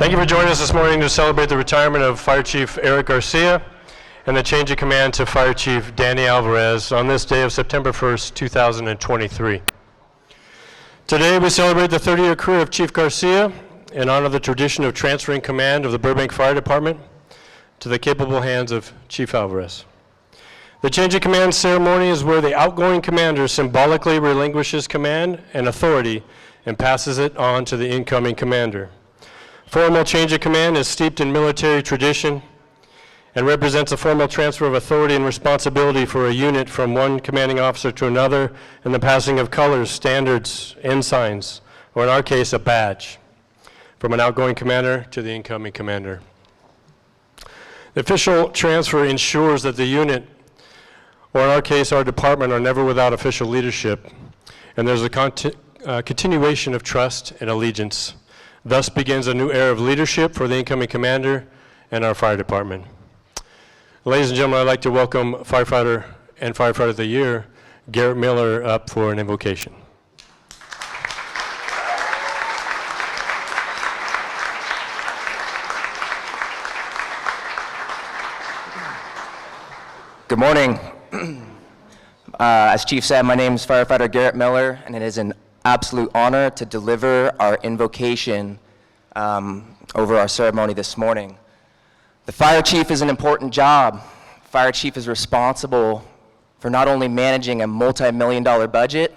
Thank you for joining us this morning to celebrate the retirement of Fire Chief Eric Garcia and the change of command to Fire Chief Danny Alvarez on this day of September 1st, 2023. Today we celebrate the 30-year career of Chief Garcia and honor the tradition of transferring command of the Burbank Fire Department to the capable hands of Chief Alvarez. The change of command ceremony is where the outgoing commander symbolically relinquishes command and authority and passes it on to the incoming commander. Formal change of command is steeped in military tradition and represents a formal transfer of authority and responsibility for a unit from one commanding officer to another, and the passing of colors, standards, ensigns, or in our case, a badge, from an outgoing commander to the incoming commander. The official transfer ensures that the unit, or in our case, our department, are never without official leadership, and there's a continuation of trust and allegiance. Thus begins a new era of leadership for the incoming commander and our fire department. Ladies and gentlemen, I'd like to welcome Firefighter and Firefighter of the Year, Garrett Miller, up for an invocation. Good morning. As Chief said, my name is Firefighter Garrett Miller, and it is an absolute honor to deliver our invocation over our ceremony this morning. The fire chief is an important job. Fire chief is responsible for not only managing a multi-million-dollar budget,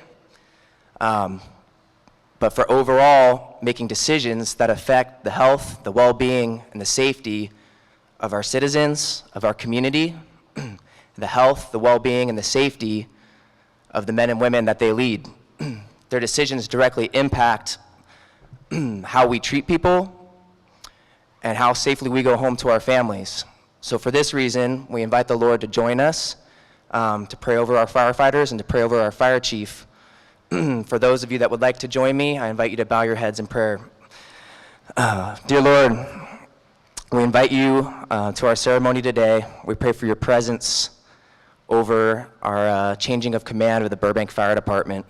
but for overall making decisions that affect the health, the well-being, and the safety of our citizens, of our community, the health, the well-being, and the safety of the men and women that they lead. Their decisions directly impact how we treat people and how safely we go home to our families. So for this reason, we invite the Lord to join us to pray over our firefighters and to pray over our fire chief. For those of you that would like to join me, I invite you to bow your heads in prayer. Dear Lord, we invite you to our ceremony today. We pray for your presence over our changing of command of the Burbank Fire Department.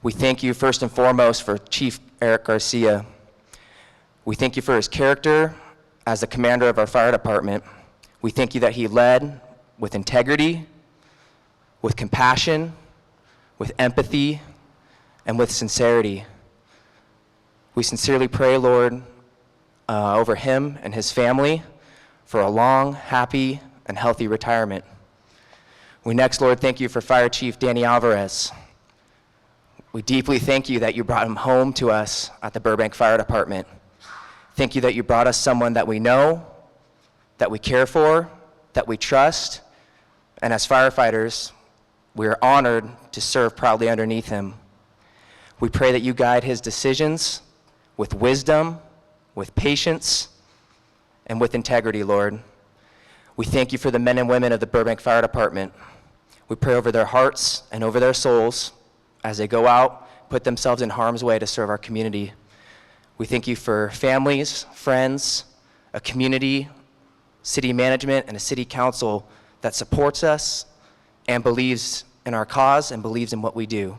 We thank you first and foremost for Chief Eric Garcia. We thank you for his character as the commander of our fire department. We thank you that he led with integrity, with compassion, with empathy, and with sincerity. We sincerely pray, Lord, over him and his family for a long, happy, and healthy retirement. We next, Lord, thank you for Fire Chief Danny Alvarez. We deeply thank you that you brought him home to us at the Burbank Fire Department. Thank you that you brought us someone that we know, that we care for, that we trust, and as firefighters, we are honored to serve proudly underneath him. We pray that you guide his decisions with wisdom, with patience, and with integrity, Lord. We thank you for the men and women of the Burbank Fire Department. We pray over their hearts and over their souls as they go out, put themselves in harm's way to serve our community. We thank you for families, friends, a community, city management, and a city council that supports us and believes in our cause and believes in what we do.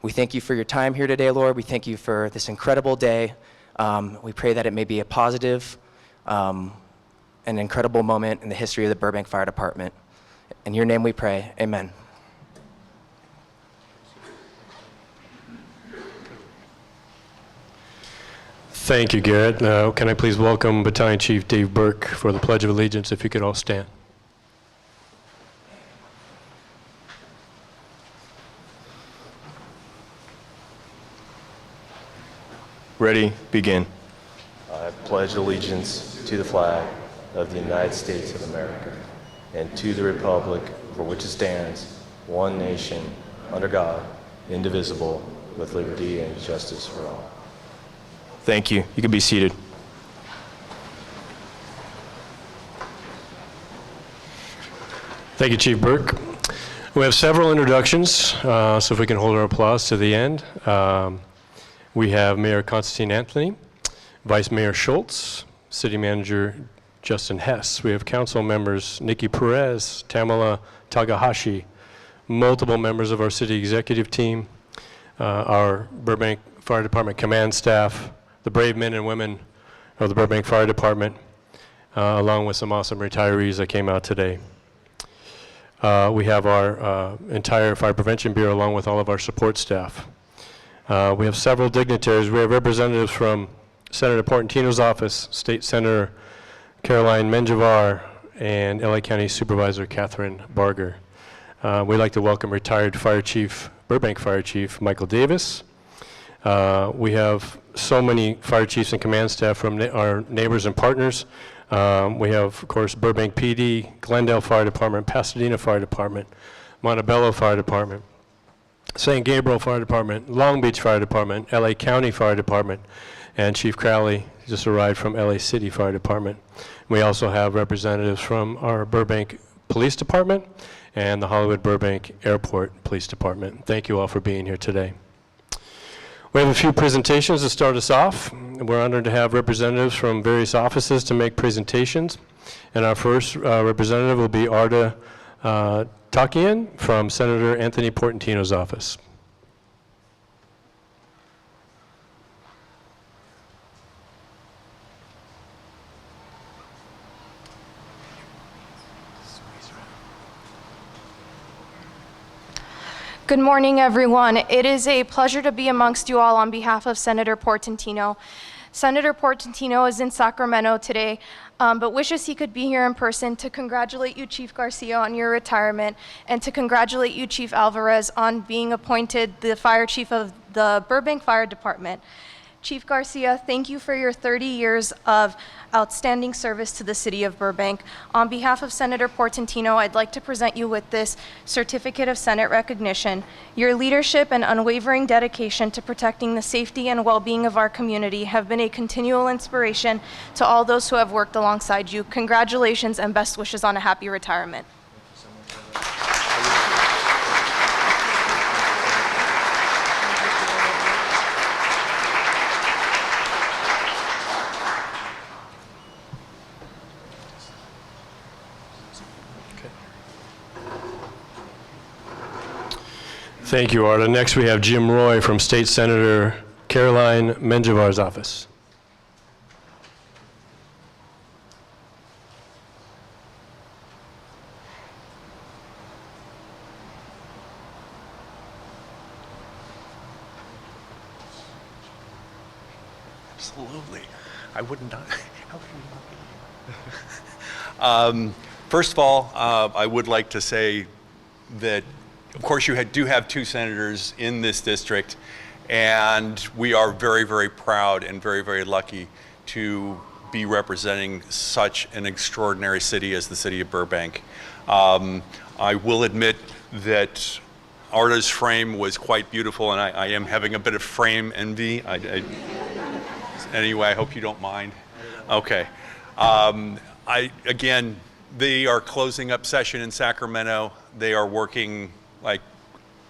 We thank you for your time here today, Lord. We thank you for this incredible day. We pray that it may be a positive, an incredible moment in the history of the Burbank Fire Department. In your name we pray, amen. Thank you, Garrett. Now, can I please welcome Battalion Chief Dave Burke for the Pledge of Allegiance, if you could all stand. Ready, begin. I pledge allegiance to the flag of the United States of America and to the republic for which it stands, one nation, under God, indivisible, with liberty and justice for all. Thank you. You can be seated. Thank you, Chief Burke. We have several introductions, so if we can hold our applause to the end. We have Mayor Constantine Anthony, Vice Mayor Schultz, City Manager Justin Hess. We have council members Nikki Perez, Tamala Takahashi, multiple members of our city executive team, our Burbank Fire Department command staff, the brave men and women of the Burbank Fire Department, along with some awesome retirees that came out today. We have our entire Fire Prevention Bureau along with all of our support staff. We have several dignitaries. We have representatives from Senator Portantino's office, State Senator Caroline Menjivar, and LA County Supervisor Catherine Barger. We'd like to welcome retired Burbank Fire Chief Michael Davis. We have so many fire chiefs and command staff from our neighbors and partners. We have, of course, Burbank PD, Glendale Fire Department, Pasadena Fire Department, Montebello Fire Department, St. Gabriel Fire Department, Long Beach Fire Department, LA County Fire Department, and Chief Crowley just arrived from LA City Fire Department. We also have representatives from our Burbank Police Department and the Hollywood Burbank Airport Police Department. Thank you all for being here today. We have a few presentations to start us off. We're honored to have representatives from various offices to make presentations. And our first representative will be Arda Takian from Senator Anthony Portantino's office. Good morning, everyone. It is a pleasure to be amongst you all on behalf of Senator Portantino. Senator Portantino is in Sacramento today, but wishes he could be here in person to congratulate you, Chief Garcia, on your retirement, and to congratulate you, Chief Alvarez, on being appointed the Fire Chief of the Burbank Fire Department. Chief Garcia, thank you for your 30 years of outstanding service to the city of Burbank. On behalf of Senator Portantino, I'd like to present you with this Certificate of Senate Recognition. Your leadership and unwavering dedication to protecting the safety and well-being of our community have been a continual inspiration to all those who have worked alongside you. Congratulations and best wishes on a happy retirement. Thank you, Arda. Next, we have Jim Roy from State Senator Caroline Menjivar's office. Absolutely. I would not. How can you not be? First of all, I would like to say that, of course, you do have two senators in this district, and we are very, very proud and very, very lucky to be representing such an extraordinary city as the city of Burbank. I will admit that Arda's frame was quite beautiful, and I am having a bit of frame envy. Anyway, I hope you don't mind. Okay. Again, they are closing up session in Sacramento. They are working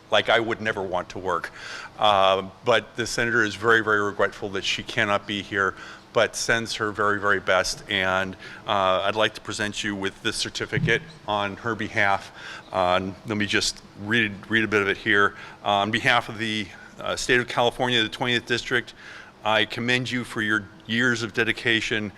like I would never want to work. But the senator is very, very regretful that she cannot be here, but sends her very, very best. And I'd like to present you with this certificate on her behalf. Let me just read a bit of it here. On behalf of the state of California, the 20th District, I commend you for your years of dedication,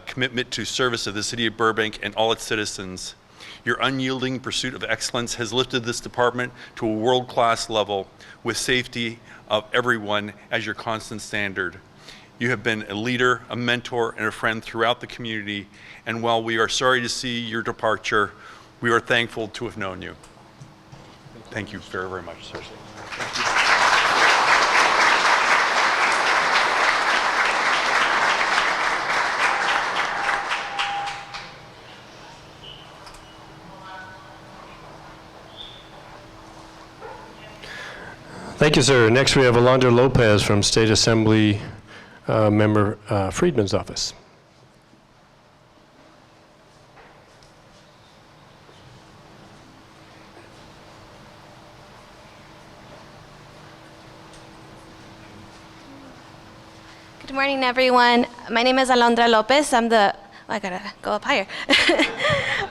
commitment to service of the city of Burbank and all its citizens. Your unyielding pursuit of excellence has lifted this department to a world-class level with safety of everyone as your constant standard. You have been a leader, a mentor, and a friend throughout the community, and while we are sorry to see your departure, we are thankful to have known you. Thank you very, very much, sir. Thank you. Thank you, sir. Next, we have Alondra Lopez from State Assembly Member Friedman's office. Good morning, everyone. My name is Alondra Lopez. I gotta go up higher.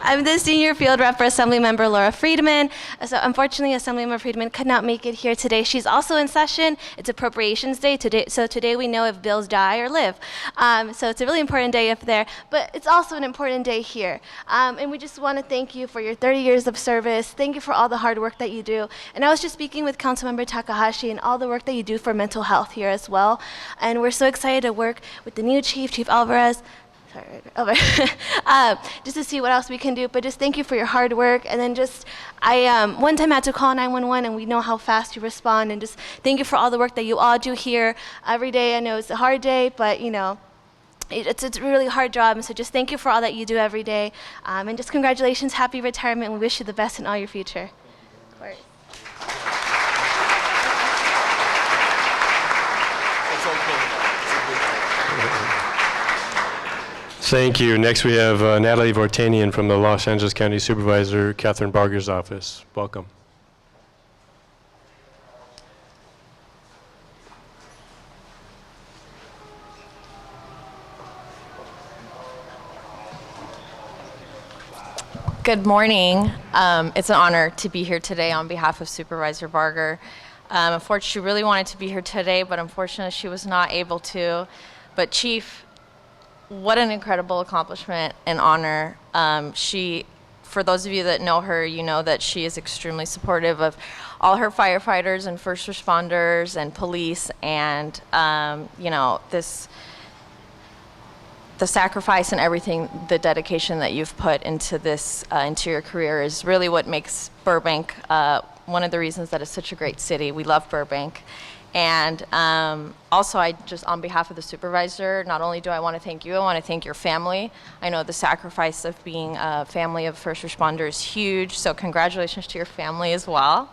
I'm the senior field rep for Assemblymember Laura Friedman. So unfortunately, Assemblymember Friedman could not make it here today. She's also in session. It's Appropriations Day today, so today we know if bills die or live. So it's a really important day up there, but it's also an important day here. And we just want to thank you for your 30 years of service. Thank you for all the hard work that you do. And I was just speaking with Councilmember Takahashi and all the work that you do for mental health here as well. And we're so excited to work with the new chief, Chief Alvarez. Sorry, just to see what else we can do, but just thank you for your hard work. And then I one time had to call 911, and we know how fast you respond, and just thank you for all the work that you all do here every day. I know it's a hard day, but you know, it's a really hard job, and so just thank you for all that you do every day. And just congratulations, happy retirement, and we wish you the best in all your future. Of course. Thank you. Next we have Natalie Vortanian from the Los Angeles County Supervisor Catherine Barger's office. Welcome. Good morning. It's an honor to be here today on behalf of Supervisor Barger. Unfortunately, she really wanted to be here today, but unfortunately she was not able to. But Chief, what an incredible accomplishment and honor. For those of you that know her, you know that she is extremely supportive of all her firefighters and first responders and police, and you know, the sacrifice and everything, the dedication that you've put into this, into your career is really what makes Burbank one of the reasons that it's such a great city. We love Burbank. And also, on behalf of the supervisor, not only do I want to thank you, I want to thank your family. I know the sacrifice of being a family of first responders is huge, so congratulations to your family as well.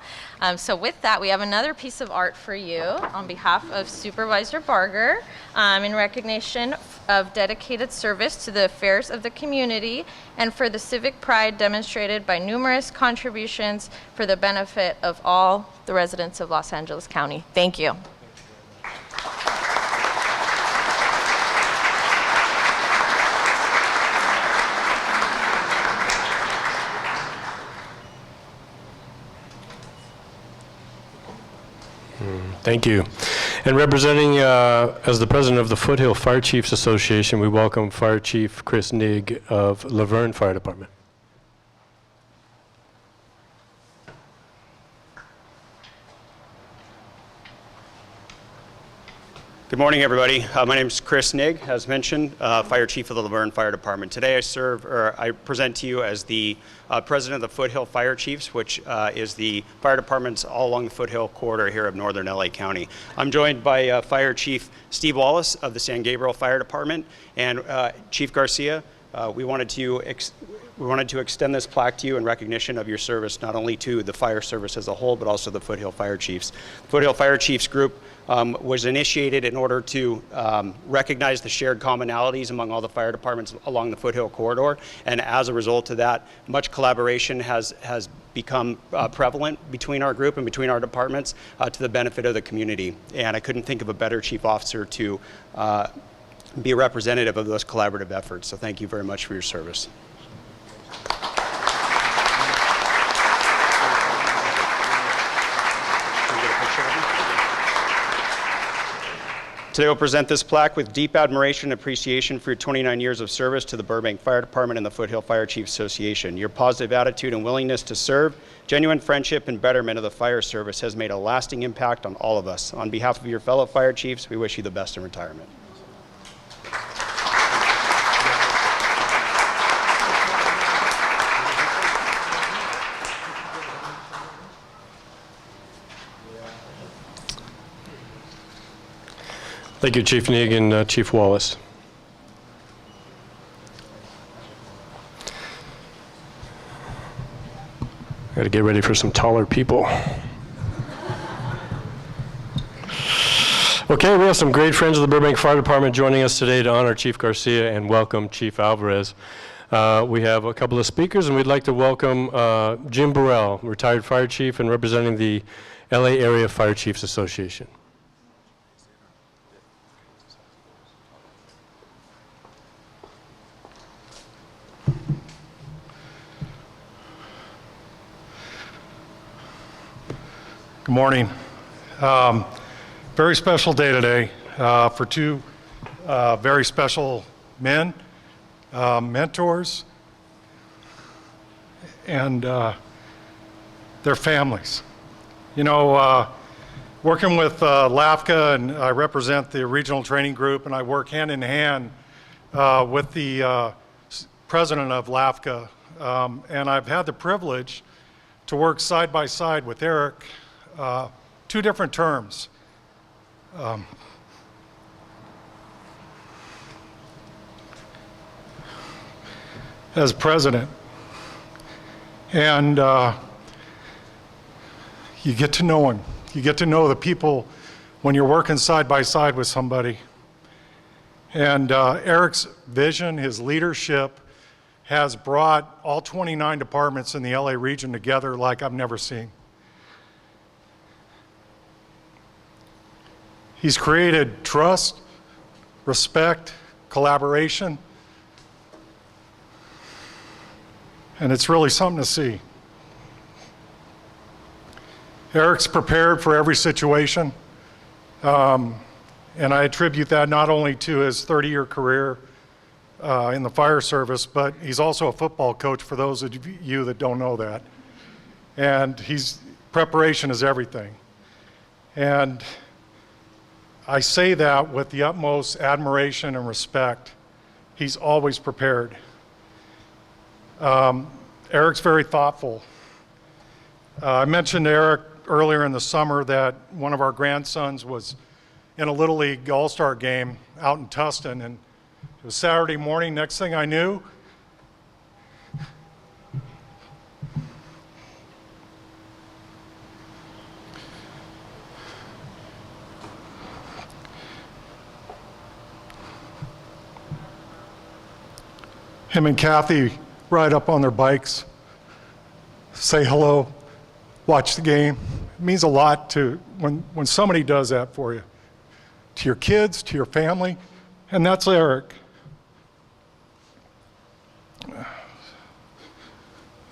So with that, we have another piece of art for you on behalf of Supervisor Barger in recognition of dedicated service to the affairs of the community and for the civic pride demonstrated by numerous contributions for the benefit of all the residents of Los Angeles County. Thank you. Thank you. And representing as the president of the Foothill Fire Chiefs Association, we welcome Fire Chief Chris Nigg of Laverne Fire Department. Good morning, everybody. My name is Chris Nigg, as mentioned, Fire Chief of the Laverne Fire Department. Today I present to you as the President of the Foothill Fire Chiefs, which is the fire departments all along the Foothill corridor here of northern LA County. I'm joined by Fire Chief Steve Wallace of the San Gabriel Fire Department and Chief Garcia. We wanted to extend this plaque to you in recognition of your service, not only to the fire service as a whole, but also the Foothill Fire Chiefs. Foothill Fire Chiefs Group was initiated in order to recognize the shared commonalities among all the fire departments along the Foothill corridor, and as a result of that, much collaboration has become prevalent between our group and between our departments to the benefit of the community. And I couldn't think of a better chief officer to be a representative of those collaborative efforts. So thank you very much for your service. Today we'll present this plaque with deep admiration and appreciation for your 29 years of service to the Burbank Fire Department and the Foothill Fire Chiefs Association. Your positive attitude and willingness to serve, genuine friendship and betterment of the fire service has made a lasting impact on all of us. On behalf of your fellow fire chiefs, we wish you the best in retirement. Thank you, Chief Nigg and Chief Wallace. Got to get ready for some taller people. Okay, we have some great friends of the Burbank Fire Department joining us today to honor Chief Garcia and welcome Chief Alvarez. We have a couple of speakers, and we'd like to welcome Jim Burrell, retired fire chief and representing the LA Area Fire Chiefs Association. Good morning. Very special day today for two very special men, mentors, and their families. You know, working with LAFCA, and I represent the regional training group, and I work hand in hand with the president of LAFCA, and I've had the privilege to work side by side with Eric, two different terms. As president, and you get to know him. You get to know the people when you're working side by side with somebody. And Eric's vision, his leadership, has brought all 29 departments in the LA region together like I've never seen. He's created trust, respect, collaboration, and it's really something to see. Eric's prepared for every situation, and I attribute that not only to his 30-year career in the fire service, but he's also a football coach for those of you that don't know that. And preparation is everything. And I say that with the utmost admiration and respect. He's always prepared. Eric's very thoughtful. I mentioned to Eric earlier in the summer that one of our grandsons was in a Little League All-Star game out in Tustin, and it was Saturday morning. Next thing I knew, him and Kathy ride up on their bikes, say hello, watch the game. It means a lot to when somebody does that for you, to your kids, to your family, and that's Eric.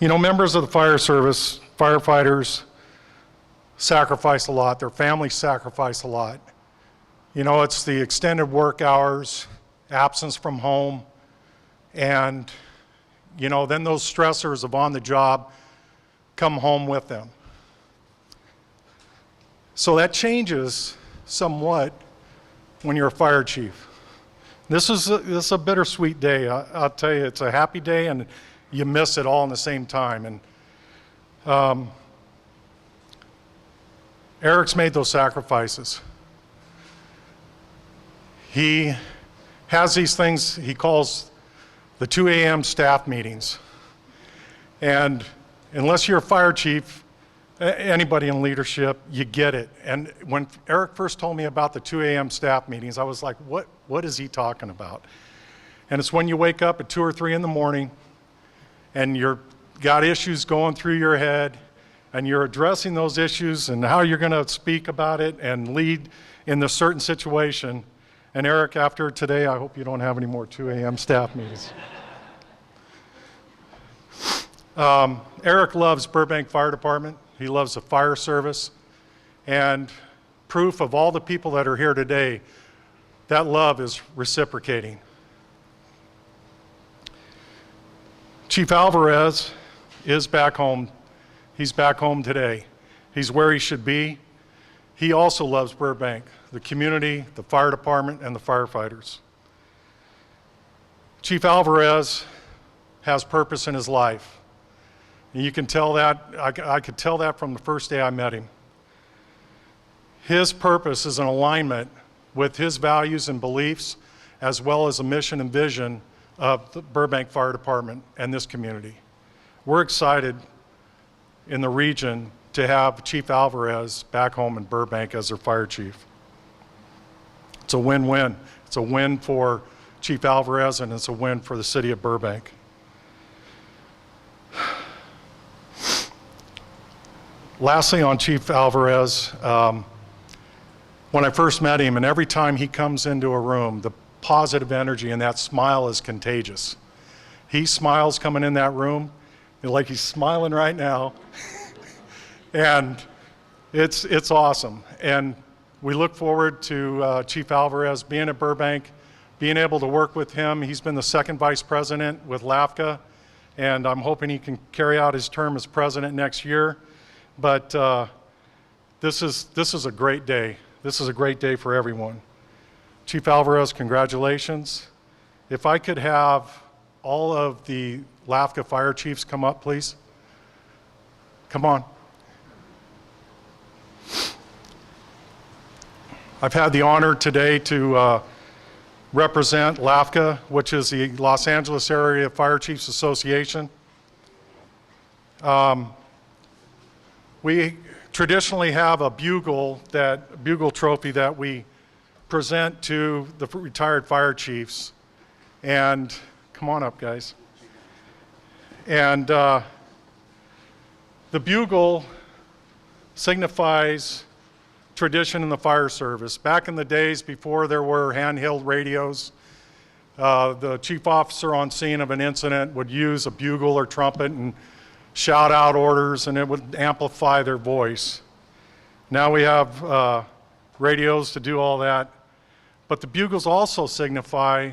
You know, members of the fire service, firefighters, sacrifice a lot. Their families sacrifice a lot. You know, it's the extended work hours, absence from home, and you know, then those stressors of on the job come home with them. So that changes somewhat when you're a fire chief. This is a bittersweet day. I'll tell you, it's a happy day and you miss it all in the same time. And Eric's made those sacrifices. He has these things he calls the 2 a.m. staff meetings. And unless you're a fire chief, anybody in leadership, you get it. And when Eric first told me about the 2 a.m. staff meetings, I was like, what is he talking about? And it's when you wake up at 2 or 3 in the morning and you've got issues going through your head and you're addressing those issues and how you're gonna speak about it and lead in a certain situation. And Eric, after today, I hope you don't have any more 2 a.m. staff meetings. Eric loves Burbank Fire Department. He loves the fire service. And proof of all the people that are here today, that love is reciprocating. Chief Alvarez is back home. He's back home today. He's where he should be. He also loves Burbank, the community, the fire department, and the firefighters. Chief Alvarez has purpose in his life. And you can tell that, I could tell that from the first day I met him. His purpose is in alignment with his values and beliefs, as well as the mission and vision of the Burbank Fire Department and this community. We're excited in the region to have Chief Alvarez back home in Burbank as their fire chief. It's a win-win. It's a win for Chief Alvarez and it's a win for the city of Burbank. Lastly, on Chief Alvarez, when I first met him, and every time he comes into a room, the positive energy and that smile is contagious. He smiles coming in that room, like he's smiling right now. And It's awesome. And we look forward to Chief Alvarez being at Burbank, being able to work with him. He's been the second vice president with LAFCA, and I'm hoping he can carry out his term as president next year. But this is a great day. This is a great day for everyone. Chief Alvarez, congratulations. If I could have all of the LAFCA fire chiefs come up, please. Come on. I've had the honor today to represent LAFCA, which is the Los Angeles Area Fire Chiefs Association. We traditionally have a bugle trophy that we present to the retired fire chiefs. And come on up, guys. And the bugle signifies tradition in the fire service. Back in the days before there were handheld radios, the chief officer on scene of an incident would use a bugle or trumpet and shout out orders, and it would amplify their voice. Now we have radios to do all that, but the bugles also signify,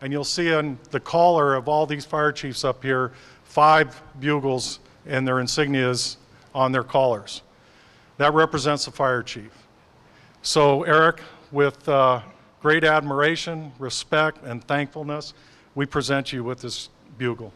and you'll see on the collar of all these fire chiefs up here, 5 bugles and their insignias on their collars. That represents the fire chief. So Eric, with great admiration, respect, and thankfulness, we present you with this bugle.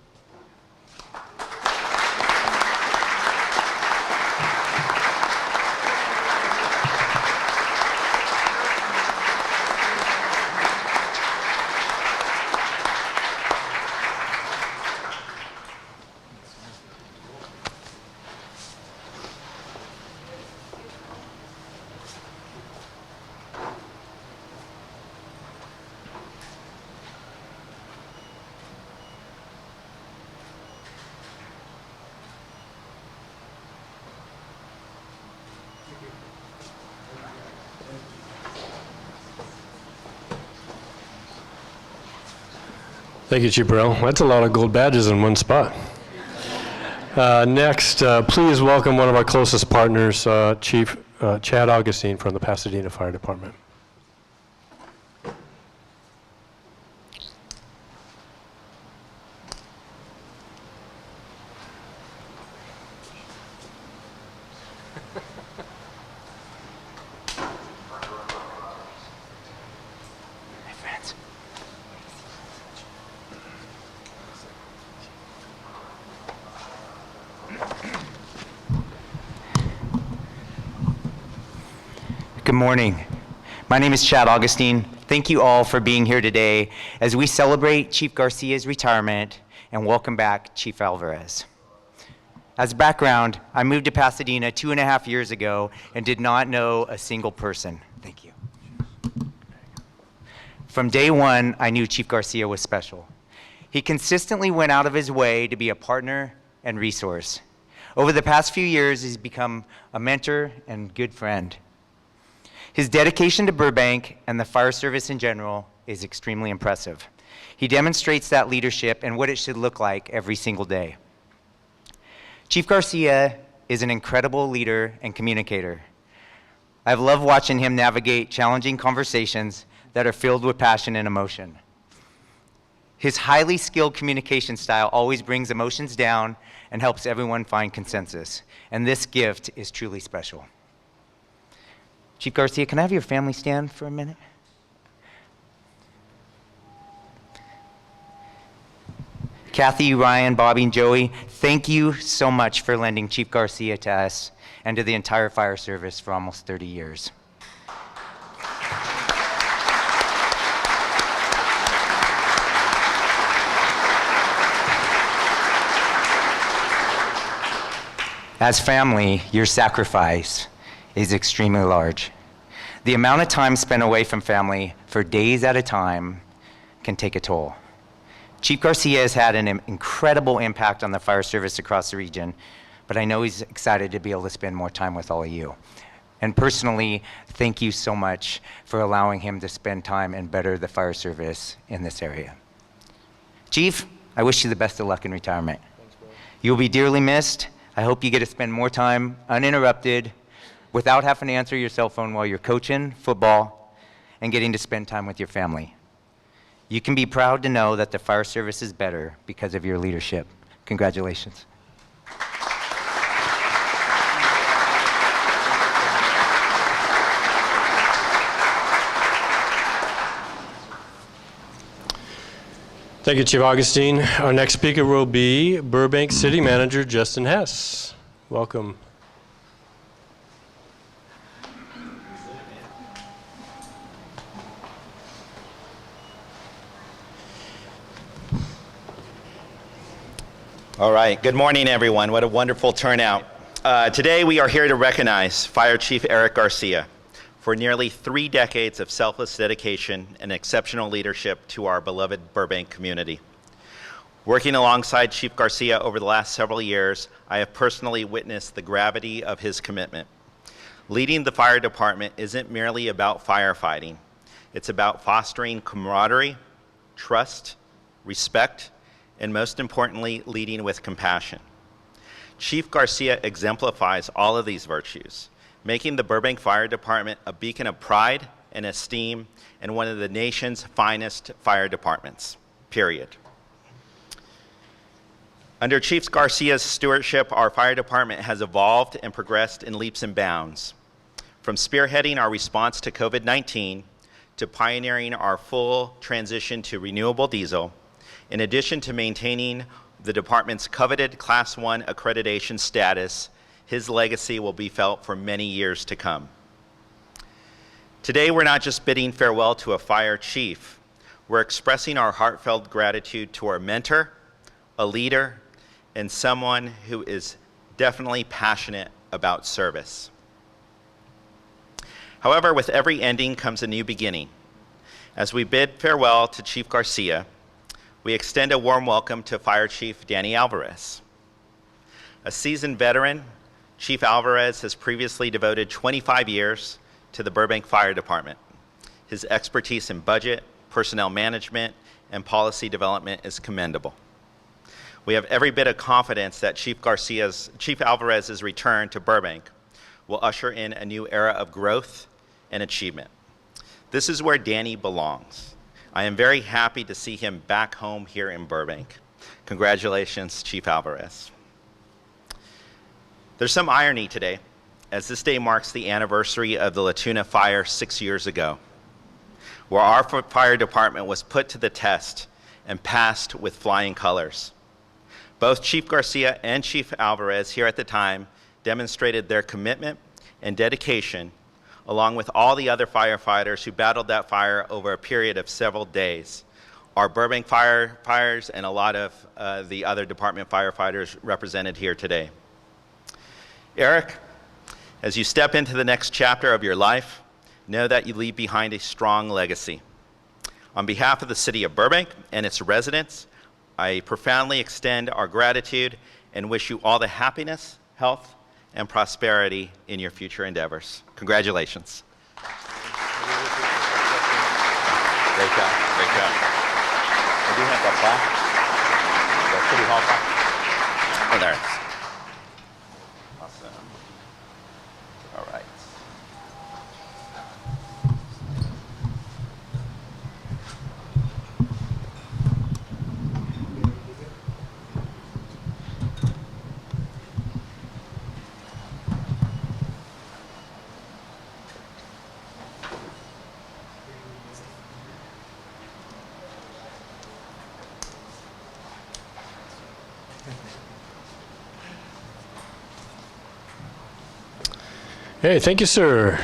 Thank you, Chief Burrell. That's a lot of gold badges in one spot. Next, please welcome one of our closest partners, Chief Chad Augustine from the Pasadena Fire Department. Good morning. My name is Chad Augustine. Thank you all for being here today as we celebrate Chief Garcia's retirement and welcome back Chief Alvarez. As background, I moved to Pasadena 2.5 years ago and did not know a single person. Thank you. From day one, I knew Chief Garcia was special. He consistently went out of his way to be a partner and resource. Over the past few years, he's become a mentor and good friend. His dedication to Burbank and the fire service in general is extremely impressive. He demonstrates that leadership and what it should look like every single day. Chief Garcia is an incredible leader and communicator. I've loved watching him navigate challenging conversations that are filled with passion and emotion. His highly skilled communication style always brings emotions down and helps everyone find consensus. And this gift is truly special. Chief Garcia, can I have your family stand for a minute? Kathy, Ryan, Bobby, and Joey, thank you so much for lending Chief Garcia to us and to the entire fire service for almost 30 years. As family, your sacrifice is extremely large. The amount of time spent away from family for days at a time can take a toll. Chief Garcia has had an incredible impact on the fire service across the region, but I know he's excited to be able to spend more time with all of you. And personally, thank you so much for allowing him to spend time and better the fire service in this area. Chief, I wish you the best of luck in retirement. Thanks, bro. You'll be dearly missed. I hope you get to spend more time uninterrupted without having to answer your cell phone while you're coaching football and getting to spend time with your family. You can be proud to know that the fire service is better because of your leadership. Congratulations. Thank you, Chief Augustine. Our next speaker will be Burbank City Manager Justin Hess. Welcome. All right, good morning, everyone. What a wonderful turnout. Today we are here to recognize Fire Chief Eric Garcia for nearly 3 decades of selfless dedication and exceptional leadership to our beloved Burbank community. Working alongside Chief Garcia over the last several years, I have personally witnessed the gravity of his commitment. Leading the fire department isn't merely about firefighting. It's about fostering camaraderie, trust, respect, and most importantly, leading with compassion. Chief Garcia exemplifies all of these virtues, making the Burbank Fire Department a beacon of pride and esteem and one of the nation's finest fire departments, period. Under Chief Garcia's stewardship, our fire department has evolved and progressed in leaps and bounds. From spearheading our response to COVID-19 to pioneering our full transition to renewable diesel, in addition to maintaining the department's coveted Class 1 accreditation status, his legacy will be felt for many years to come. Today, we're not just bidding farewell to a fire chief, we're expressing our heartfelt gratitude to our mentor, a leader, and someone who is definitely passionate about service. However, with every ending comes a new beginning. As we bid farewell to Chief Garcia, we extend a warm welcome to Fire Chief Danny Alvarez. A seasoned veteran, Chief Alvarez has previously devoted 25 years to the Burbank Fire Department. His expertise in budget, personnel management, and policy development is commendable. We have every bit of confidence that Chief Alvarez's return to Burbank will usher in a new era of growth and achievement. This is where Danny belongs. I am very happy to see him back home here in Burbank. Congratulations, Chief Alvarez. There's some irony today, as this day marks the anniversary of the La Tuna fire 6 years ago, where our fire department was put to the test and passed with flying colors. Both Chief Garcia and Chief Alvarez here at the time demonstrated their commitment and dedication, along with all the other firefighters who battled that fire over a period of several days. Our Burbank firefighters and a lot of the other department firefighters represented here today. Eric, as you step into the next chapter of your life, know that you leave behind a strong legacy. On behalf of the city of Burbank and its residents, I profoundly extend our gratitude and wish you all the happiness, health, and prosperity in your future endeavors. Congratulations. Great job, great job. I do have that plaque, the City Hall plaque. Oh, there it is. Awesome. All right. Hey, thank you, sir.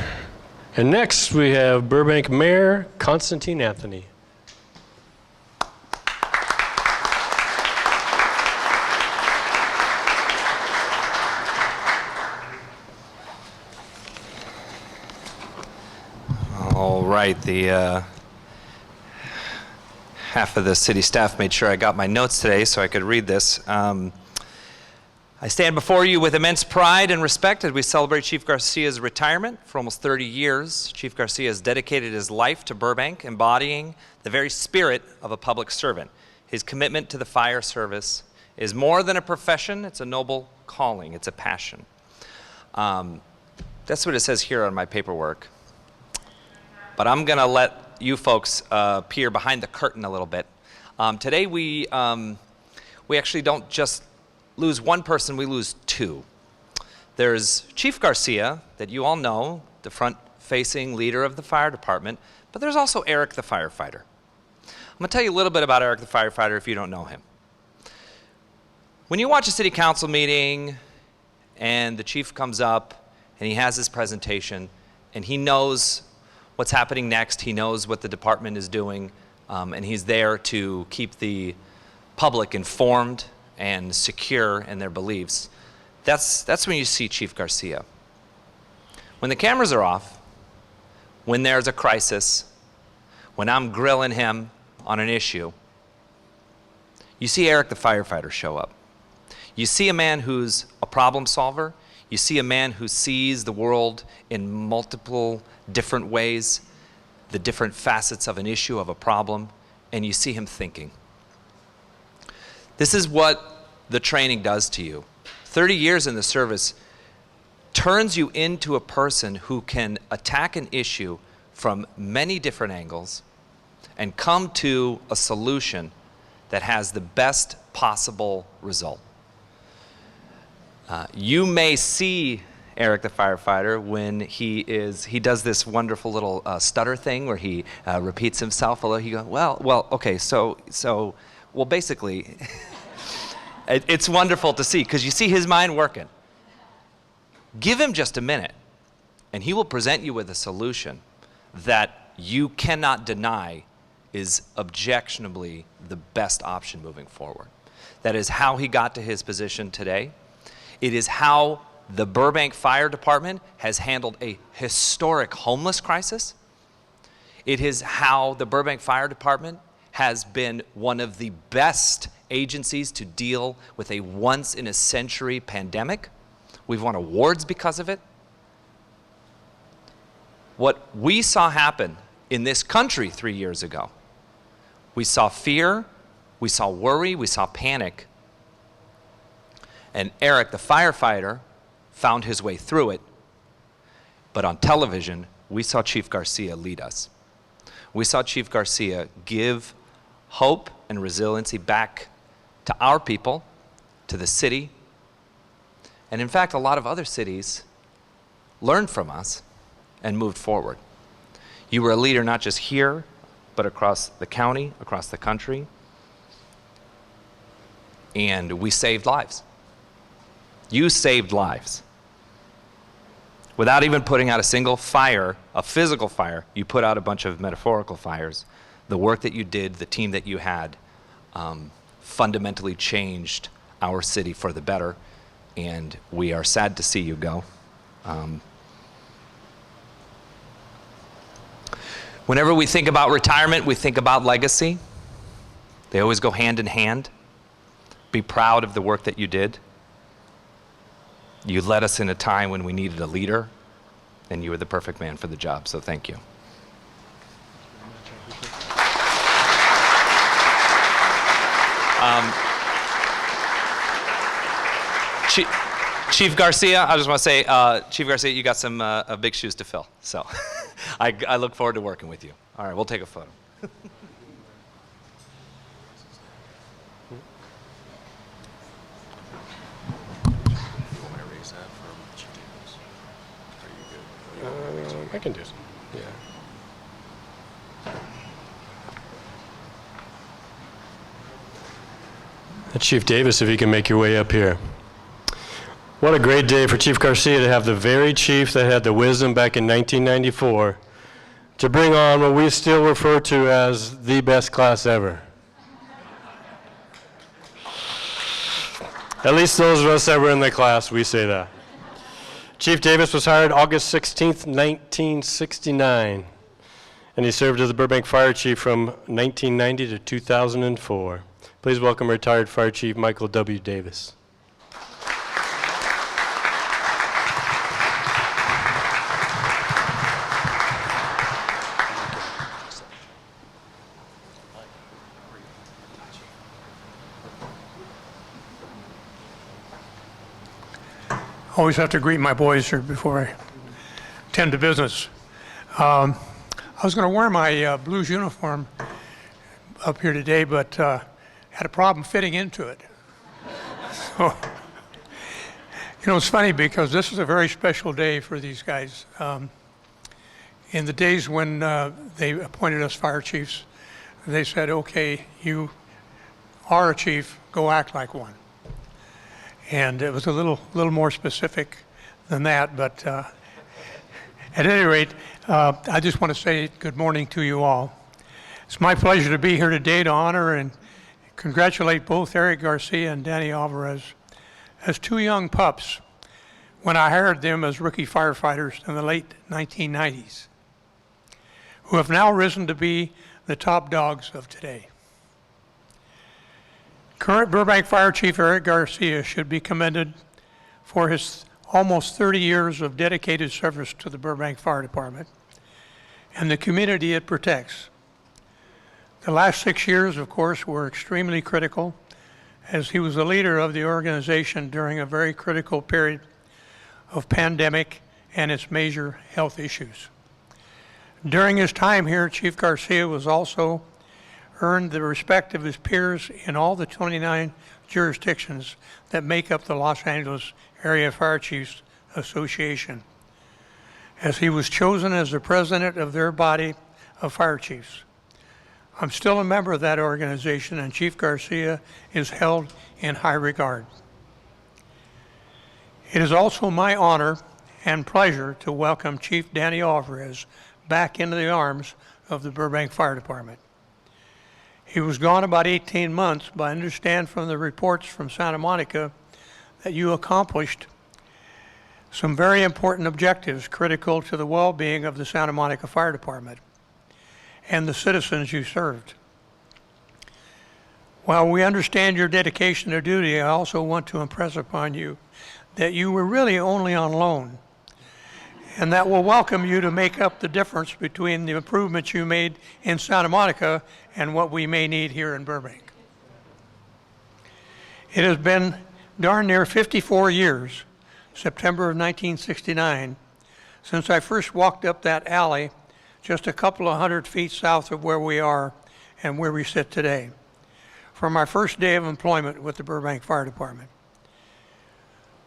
And next we have Burbank Mayor Constantine Anthony. All right, the half of the city staff made sure I got my notes today so I could read this. I stand before you with immense pride and respect as we celebrate Chief Garcia's retirement. For almost 30 years, Chief Garcia has dedicated his life to Burbank, embodying the very spirit of a public servant. His commitment to the fire service is more than a profession, it's a noble calling, it's a passion. That's what it says here on my paperwork. But I'm going to let you folks peer behind the curtain a little bit. Today we actually don't just lose one person, we lose two. There's Chief Garcia, that you all know, the front-facing leader of the fire department, but there's also Eric the firefighter. I'm going to tell you a little bit about Eric the firefighter if you don't know him. When you watch a city council meeting and the chief comes up and he has his presentation and he knows what's happening next, he knows what the department is doing, and he's there to keep the public informed and secure in their beliefs, that's when you see Chief Garcia. When the cameras are off, when there's a crisis, when I'm grilling him on an issue, you see Eric the firefighter show up. You see a man who's a problem solver. You see a man who sees the world in multiple different ways, the different facets of an issue, of a problem, and you see him thinking. This is what the training does to you. 30 years in the service turns you into a person who can attack an issue from many different angles and come to a solution that has the best possible result. You may see Eric the firefighter when he does this wonderful little stutter thing where he repeats himself, although he goes, well, okay, so basically, it's wonderful to see because you see his mind working. Give him just a minute and he will present you with a solution that you cannot deny is objectionably the best option moving forward. That is how he got to his position today. It is how the Burbank Fire Department has handled a historic homeless crisis. It is how the Burbank Fire Department has been one of the best agencies to deal with a once-in-a-century pandemic. We've won awards because of it. What we saw happen in this country 3 years ago, we saw fear, we saw worry, we saw panic. And Eric, the firefighter, found his way through it. But on television, we saw Chief Garcia lead us. We saw Chief Garcia give hope and resiliency back to our people, to the city. And in fact, a lot of other cities learned from us and moved forward. You were a leader not just here, but across the county, across the country. And we saved lives. You saved lives. Without even putting out a single fire, a physical fire, you put out a bunch of metaphorical fires. The work that you did, the team that you had, fundamentally changed our city for the better, and we are sad to see you go. Whenever we think about retirement, we think about legacy. They always go hand in hand. Be proud of the work that you did. You led us in a time when we needed a leader, and you were the perfect man for the job, so thank you. Chief Garcia, I just want to say, Chief Garcia, you got some big shoes to fill, so I look forward to working with you. All right, we'll take a photo. I can do it. Yeah. Chief Davis, if you can make your way up here. What a great day for Chief Garcia to have the very chief that had the wisdom back in 1994 to bring on what we still refer to as the best class ever. At least those of us that were in the class, we say that. Chief Davis was hired August 16th, 1969, and he served as the Burbank Fire Chief from 1990 to 2004. Please welcome retired Fire Chief Michael W. Davis. Always have to greet my boys here before I tend to business. I was going to wear my Blues uniform up here today, but had a problem fitting into it. So, you know, it's funny because this is a very special day for these guys. In the days when they appointed us fire chiefs, they said, okay, you are a chief, go act like one. And it was a little more specific than that, but at any rate, I just want to say good morning to you all. It's my pleasure to be here today to honor and congratulate both Eric Garcia and Danny Alvarez as two young pups when I hired them as rookie firefighters in the late 1990s, who have now risen to be the top dogs of today. Current Burbank Fire Chief Eric Garcia should be commended for his almost 30 years of dedicated service to the Burbank Fire Department and the community it protects. The last 6 years, of course, were extremely critical as he was the leader of the organization during a very critical period of pandemic and its major health issues. During his time here, Chief Garcia was also earned the respect of his peers in all the 29 jurisdictions that make up the Los Angeles Area Fire Chiefs Association, as he was chosen as the president of their body of fire chiefs. I'm still a member of that organization, and Chief Garcia is held in high regard. It is also my honor and pleasure to welcome Chief Danny Alvarez back into the arms of the Burbank Fire Department. He was gone about 18 months, but I understand from the reports from Santa Monica that you accomplished some very important objectives critical to the well-being of the Santa Monica Fire Department and the citizens you served. While we understand your dedication to duty, I also want to impress upon you that you were really only on loan, and that will welcome you to make up the difference between the improvements you made in Santa Monica and what we may need here in Burbank. It has been darn near 54 years, September of 1969, since I first walked up that alley just a couple of 100 feet south of where we are and where we sit today, for my first day of employment with the Burbank Fire Department.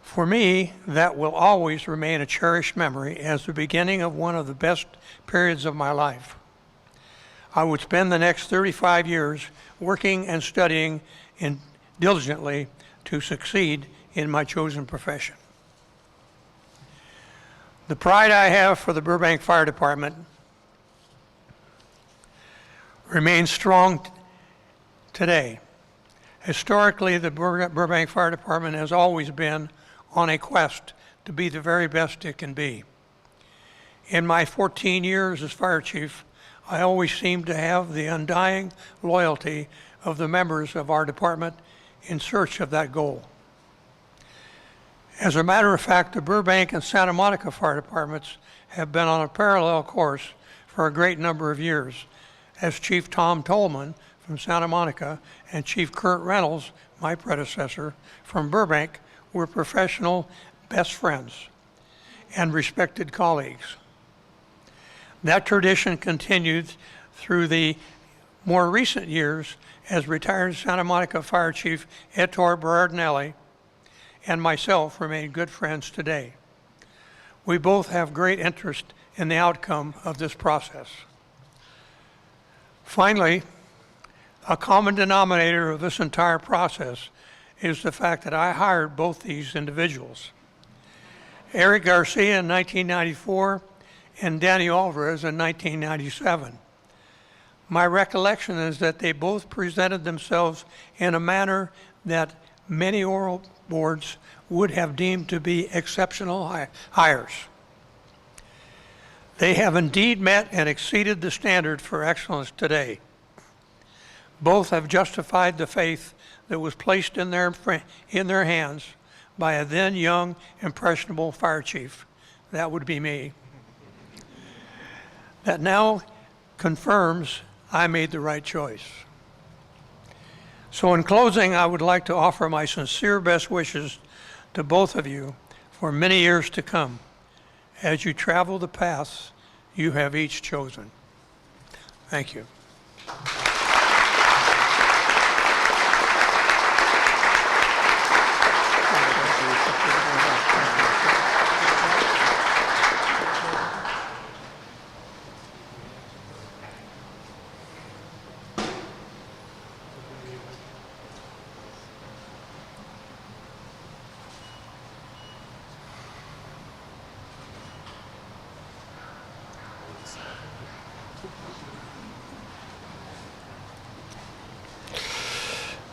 For me, that will always remain a cherished memory as the beginning of one of the best periods of my life. I would spend the next 35 years working and studying diligently to succeed in my chosen profession. The pride I have for the Burbank Fire Department remains strong today. Historically, the Burbank Fire Department has always been on a quest to be the very best it can be. In my 14 years as fire chief, I always seemed to have the undying loyalty of the members of our department in search of that goal. As a matter of fact, the Burbank and Santa Monica Fire Departments have been on a parallel course for a great number of years, as Chief Tom Tolman from Santa Monica and Chief Kurt Reynolds, my predecessor, from Burbank, were professional best friends and respected colleagues. That tradition continued through the more recent years as retired Santa Monica Fire Chief Ettore Berardinelli and myself remain good friends today. We both have great interest in the outcome of this process. Finally, a common denominator of this entire process is the fact that I hired both these individuals. Eric Garcia in 1994 and Danny Alvarez in 1997. My recollection is that they both presented themselves in a manner that many oral boards would have deemed to be exceptional hires. They have indeed met and exceeded the standard for excellence today. Both have justified the faith that was placed in their hands by a then young, impressionable fire chief. That would be me. That now confirms I made the right choice. So in closing, I would like to offer my sincere best wishes to both of you for many years to come as you travel the paths you have each chosen. Thank you.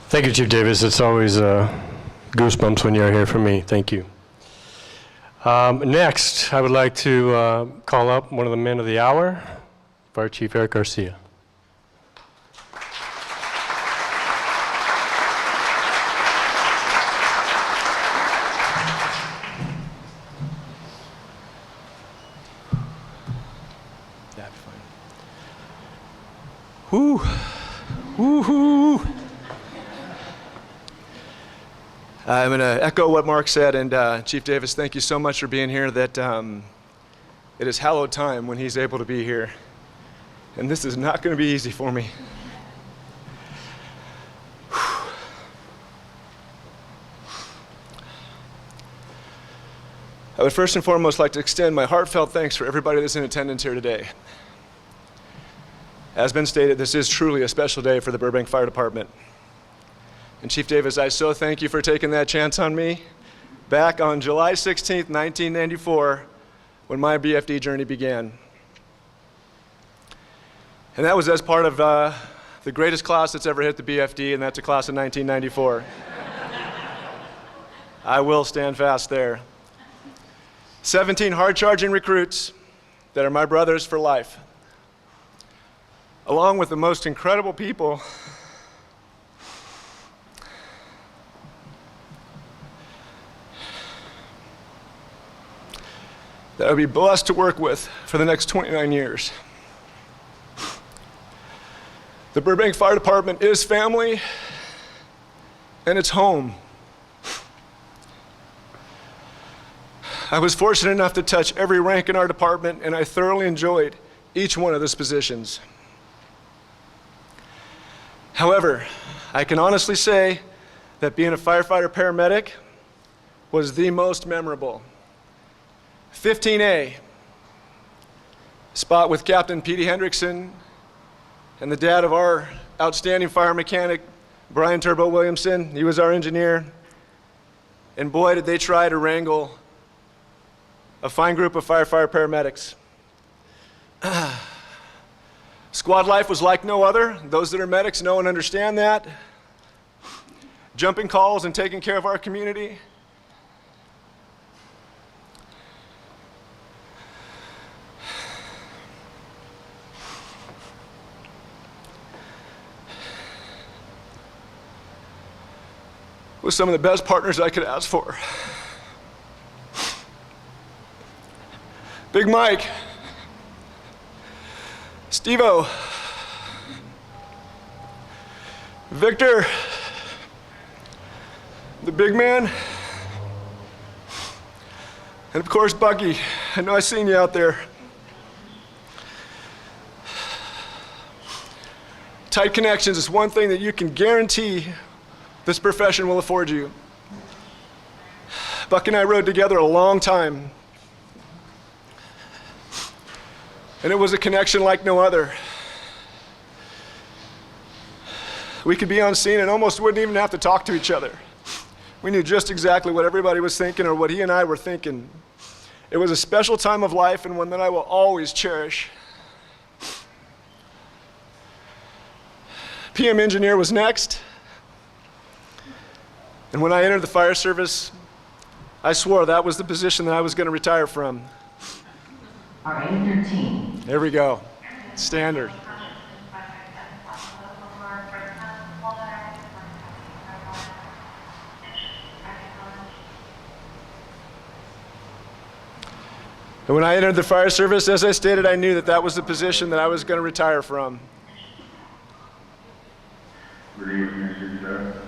Thank you, Chief Davis. It's always goosebumps when you're here for me. Thank you. Next, I would like to call up one of the men of the hour, Fire Chief Eric Garcia. Whoo, woo-hoo. I'm going to echo what Mark said, and Chief Davis, thank you so much for being here. That it is hallowed time when he's able to be here, and this is not going to be easy for me. I would first and foremost like to extend my heartfelt thanks for everybody that's in attendance here today. As been stated, this is truly a special day for the Burbank Fire Department. And Chief Davis, I so thank you for taking that chance on me back on July 16th, 1994, when my BFD journey began. And that was as part of the greatest class that's ever hit the BFD, and that's a class of 1994. I will stand fast there. 17 hard-charging recruits that are my brothers for life, along with the most incredible people that I'll be blessed to work with for the next 29 years. The Burbank Fire Department is family, and it's home. I was fortunate enough to touch every rank in our department, and I thoroughly enjoyed each one of those positions. However, I can honestly say that being a firefighter paramedic was the most memorable. 15A, spot with Captain Petey Hendrickson and the dad of our outstanding fire mechanic, Brian Turbo Williamson. He was our engineer. And boy, did they try to wrangle a fine group of firefighter paramedics. Squad life was like no other. Those that are medics know and understand that. Jumping calls and taking care of our community. Was some of the best partners I could ask for. Big Mike, Steve-O, Victor, the big man, and of course Bucky. I know I seen you out there. Tight connections is one thing that you can guarantee this profession will afford you. Buck and I rode together a long time, and it was a connection like no other. We could be on scene and almost wouldn't even have to talk to each other. We knew just exactly what everybody was thinking or what he and I were thinking. It was a special time of life and one that I will always cherish. PM engineer was next. And when I entered the fire service, I swore that was the position that I was going to retire from. All right, 13. There we go. Standard. And when I entered the fire service, as I stated, I knew that that was the position that I was going to retire from. Good evening, sir.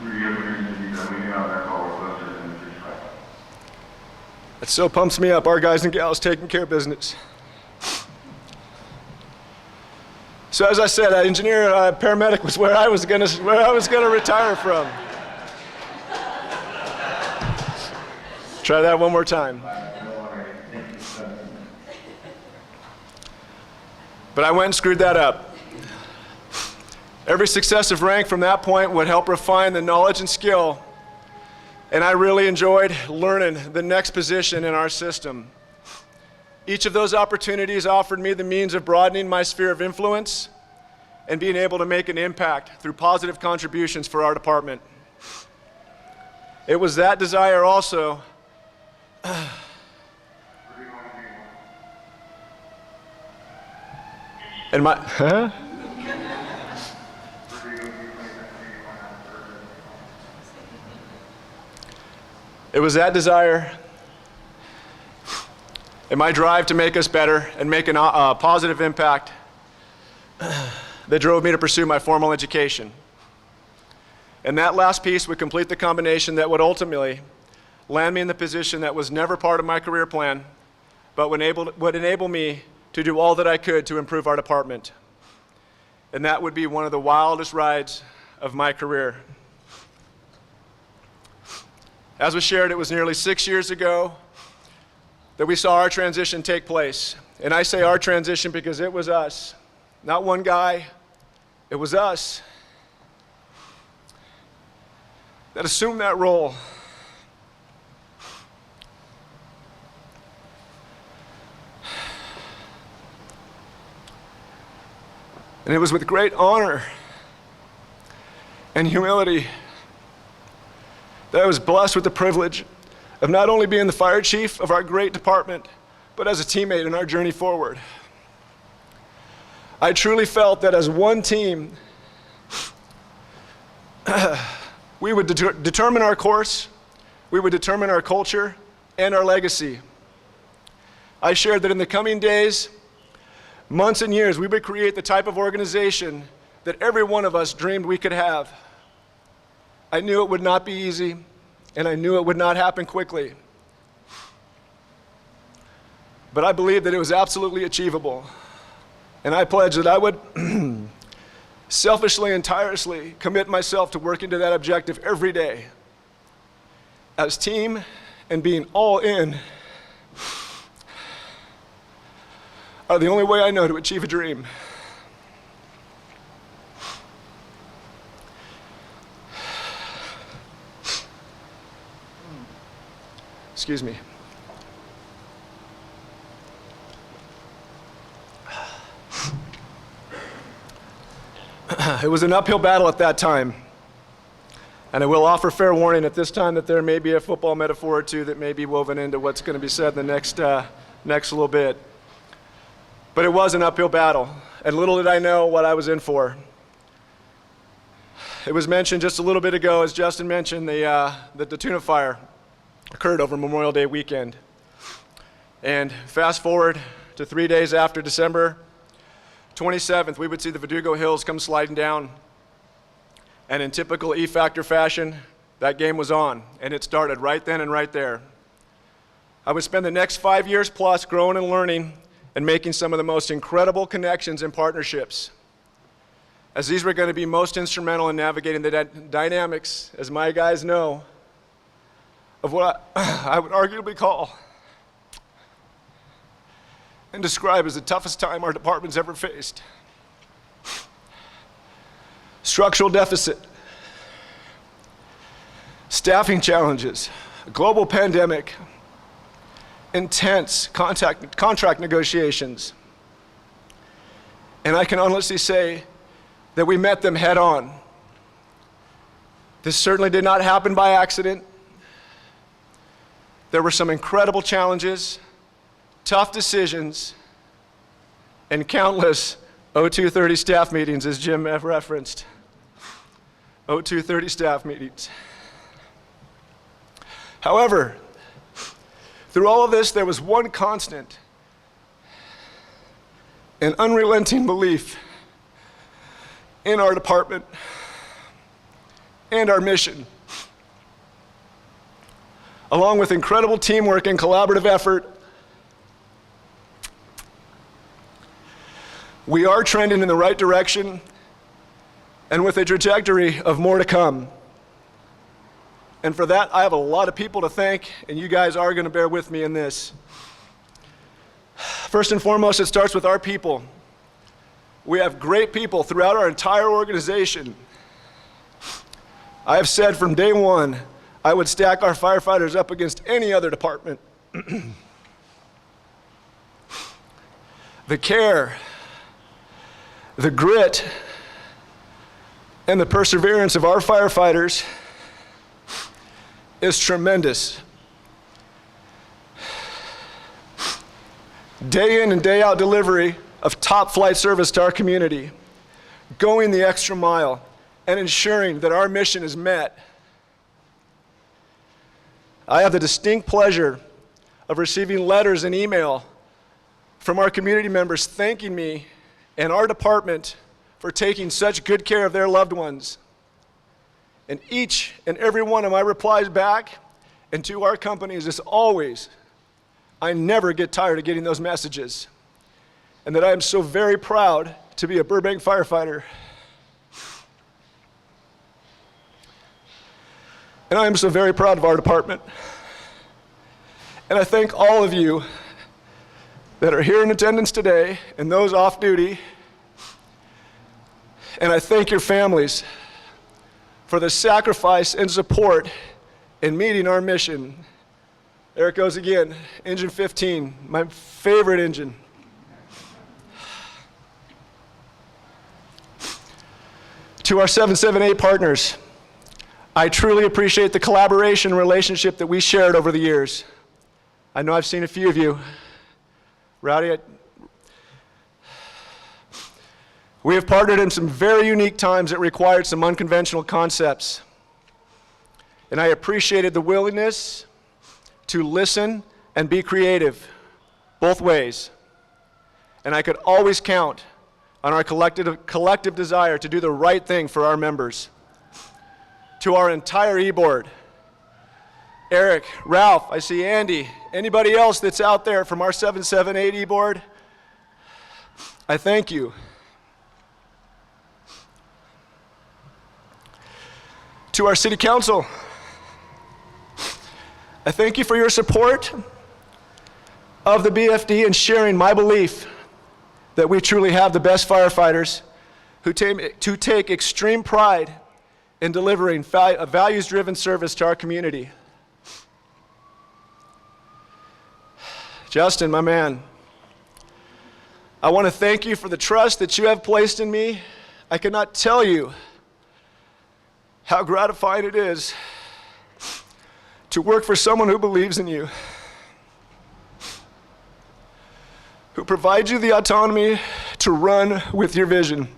Good evening, we have that call. It so pumps me up, our guys and gals taking care of business. So as I said, engineer, paramedic was where I was gonna retire from. Try that one more time. But I went and screwed that up. Every successive rank from that point would help refine the knowledge and skill, and I really enjoyed learning the next position in our system. Each of those opportunities offered me the means of broadening my sphere of influence and being able to make an impact through positive contributions for our department. It was that desire also and my, huh? It was that desire and my drive to make us better and make a positive impact that drove me to pursue my formal education. And that last piece would complete the combination that would ultimately land me in the position that was never part of my career plan, but would enable me to do all that I could to improve our department. And that would be one of the wildest rides of my career. As was shared, it was nearly 6 years ago that we saw our transition take place. And I say our transition because it was us. Not one guy, it was us that assumed that role. And it was with great honor and humility that I was blessed with the privilege of not only being the fire chief of our great department, but as a teammate in our journey forward. I truly felt that as one team, we would determine our course, we would determine our culture, and our legacy. I shared that in the coming days, months and years, we would create the type of organization that every one of us dreamed we could have. I knew it would not be easy, and I knew it would not happen quickly. But I believed that it was absolutely achievable. And I pledged that I would selfishly and tirelessly commit myself to working to that objective every day. As team and being all in are the only way I know to achieve a dream. Excuse me. It was an uphill battle at that time. And I will offer fair warning at this time that there may be a football metaphor or two that may be woven into what's going to be said in the next little bit. But it was an uphill battle, and little did I know what I was in for. It was mentioned just a little bit ago, as Justin mentioned, the tuna fire occurred over Memorial Day weekend. And fast forward to 3 days after December 27th, we would see the Verdugo Hills come sliding down. And in typical E-Factor fashion, that game was on, and it started right then and right there. I would spend the next 5 years plus growing and learning and making some of the most incredible connections and partnerships, as these were going to be most instrumental in navigating the dynamics, as my guys know, of what I would arguably call and describe as the toughest time our department's ever faced. Structural deficit, staffing challenges, a global pandemic, intense contract negotiations. And I can honestly say that we met them head on. This certainly did not happen by accident. There were some incredible challenges, tough decisions, and countless O230 staff meetings, as Jim have referenced. O230 staff meetings. However, through all of this, there was one constant, an unrelenting belief in our department and our mission. along with incredible teamwork and collaborative effort, we are trending in the right direction and with a trajectory of more to come. And for that, I have a lot of people to thank, and you guys are going to bear with me in this. First and foremost, it starts with our people. We have great people throughout our entire organization. I have said from day one, I would stack our firefighters up against any other department. The care, the grit, and the perseverance of our firefighters is tremendous. Day in and day out delivery of top flight service to our community, going the extra mile and ensuring that our mission is met. I have the distinct pleasure of receiving letters and email from our community members thanking me and our department for taking such good care of their loved ones. And each and every one of my replies back and to our companies is always, I never get tired of getting those messages. And that I am so very proud to be a Burbank firefighter. And I am so very proud of our department. And I thank all of you that are here in attendance today and those off duty. And I thank your families for the sacrifice and support in meeting our mission. There it goes again, engine 15, my favorite engine. To our 778 partners, I truly appreciate the collaboration and relationship that we shared over the years. I know I've seen a few of you. Rowdy, we have partnered in some very unique times that required some unconventional concepts. And I appreciated the willingness to listen and be creative, both ways. And I could always count on our collective desire to do the right thing for our members. To our entire e-board, Eric, Ralph, I see Andy, anybody else that's out there from our 778 e-board, I thank you. To our city council, I thank you for your support of the BFD and sharing my belief that we truly have the best firefighters who take extreme pride in delivering a values-driven service to our community. Justin, my man, I want to thank you for the trust that you have placed in me. I cannot tell you how gratifying it is to work for someone who believes in you, who provides you the autonomy to run with your vision.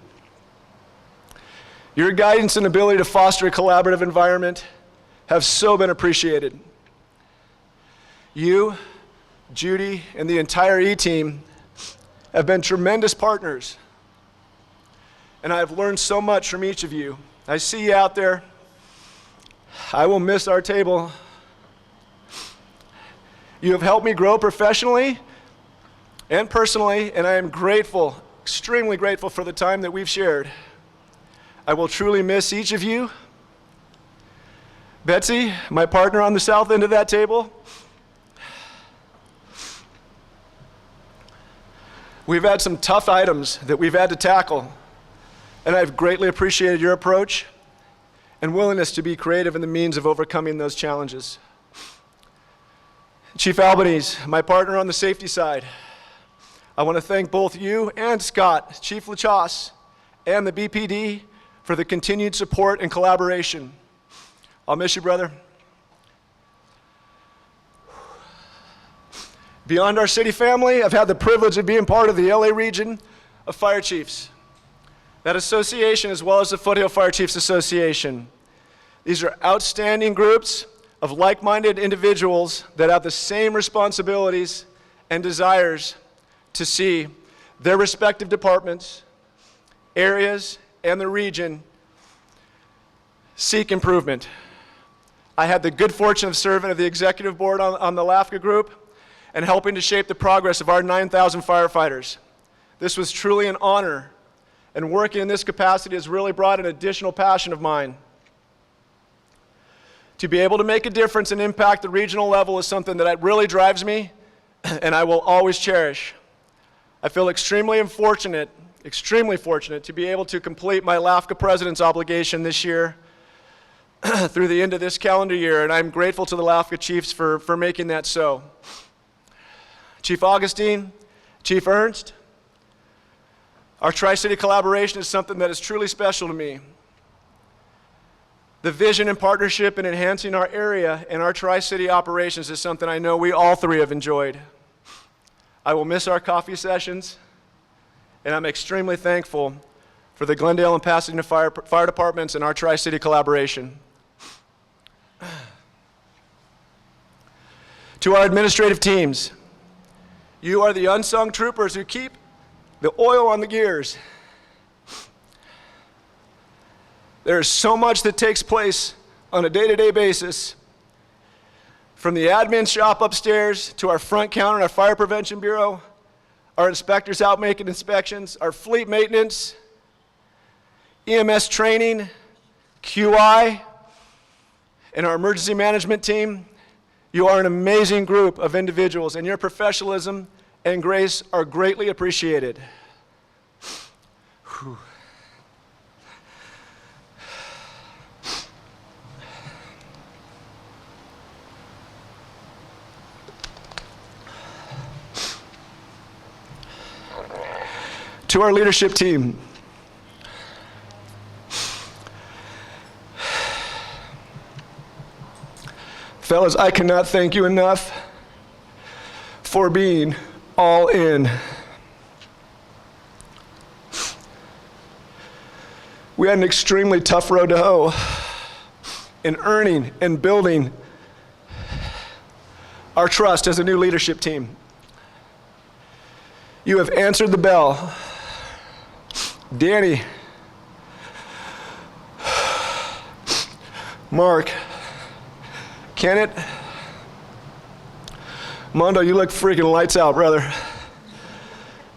Your guidance and ability to foster a collaborative environment have so been appreciated. You, Judy, and the entire E-team have been tremendous partners, and I have learned so much from each of you. I see you out there. I will miss our table. You have helped me grow professionally and personally, and I am grateful, extremely grateful for the time that we've shared. I will truly miss each of you. Betsy, my partner on the south end of that table. We've had some tough items that we've had to tackle, and I've greatly appreciated your approach and willingness to be creative in the means of overcoming those challenges. Chief Albanese, my partner on the safety side, I want to thank both you and Scott, Chief LaChasse, and the BPD for the continued support and collaboration. I'll miss you, brother. Beyond our city family, I've had the privilege of being part of the LA region of Fire Chiefs. That association, as well as the Foothill Fire Chiefs Association. These are outstanding groups of like-minded individuals that have the same responsibilities and desires to see their respective departments, areas, and the region seek improvement. I had the good fortune of serving at the executive board on the LAFCA group and helping to shape the progress of our 9,000 firefighters. This was truly an honor, and working in this capacity has really brought an additional passion of mine. To be able to make a difference and impact the regional level is something that really drives me, and I will always cherish. I feel extremely fortunate to be able to complete my LAFCA president's obligation this year through the end of this calendar year, and I'm grateful to the LAFCA chiefs for making that so. Chief Augustine, Chief Ernst, our Tri-City collaboration is something that is truly special to me. The vision and partnership in enhancing our area and our Tri-City operations is something I know we all three have enjoyed. I will miss our coffee sessions, and I'm extremely thankful for the Glendale and Pasadena fire departments and our Tri-City collaboration. To our administrative teams, you are the unsung troopers who keep the oil on the gears. There is so much that takes place on a day-to-day basis, from the admin shop upstairs to our front counter and our fire prevention bureau, our inspectors out making inspections, our fleet maintenance, EMS training, QI, and our emergency management team. You are an amazing group of individuals, and your professionalism and grace are greatly appreciated. Whew. To our leadership team, fellas, I cannot thank you enough for being all in. We had an extremely tough road to hoe in earning and building our trust as a new leadership team. You have answered the bell. Danny, Mark, Kenneth, Mondo, you look freaking lights out, brother.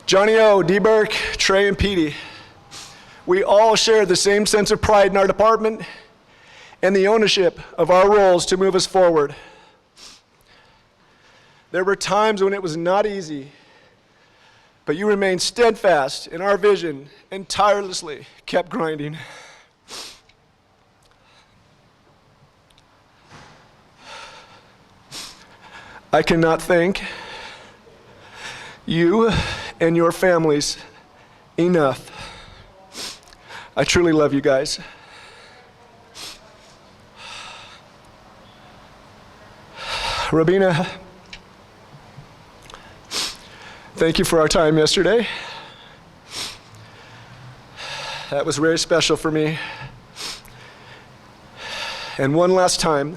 Johnny O, D. Burke, Trey, and Petey. We all share the same sense of pride in our department and the ownership of our roles to move us forward. There were times when it was not easy, but you remained steadfast in our vision and tirelessly kept grinding. I cannot thank you and your families enough. I truly love you guys. Robina, thank you for our time yesterday. That was very special for me. And one last time,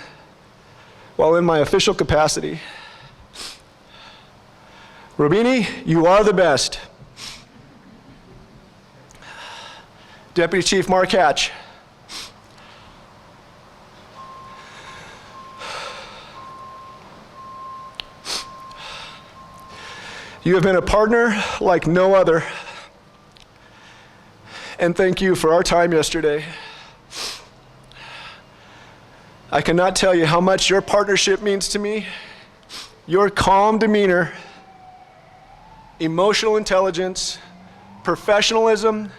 while in my official capacity, Robini, you are the best. Deputy Chief Mark Hatch. You have been a partner like no other. And thank you for our time yesterday. I cannot tell you how much your partnership means to me. Your calm demeanor, emotional intelligence, professionalism,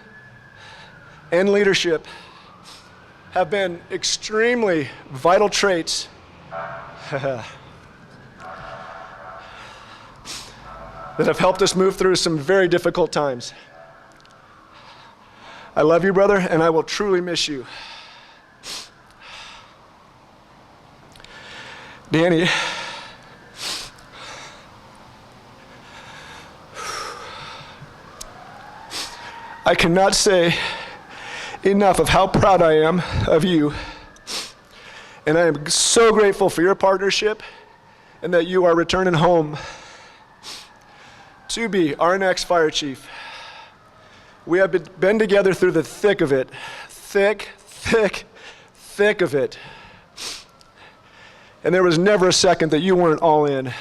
and leadership have been extremely vital traits that have helped us move through some very difficult times. I love you, brother, and I will truly miss you. Danny, I cannot say enough of how proud I am of you, and I am so grateful for your partnership and that you are returning home to be our next fire chief. We have been together through the thick of it, thick of it. And there was never a second that you weren't all in.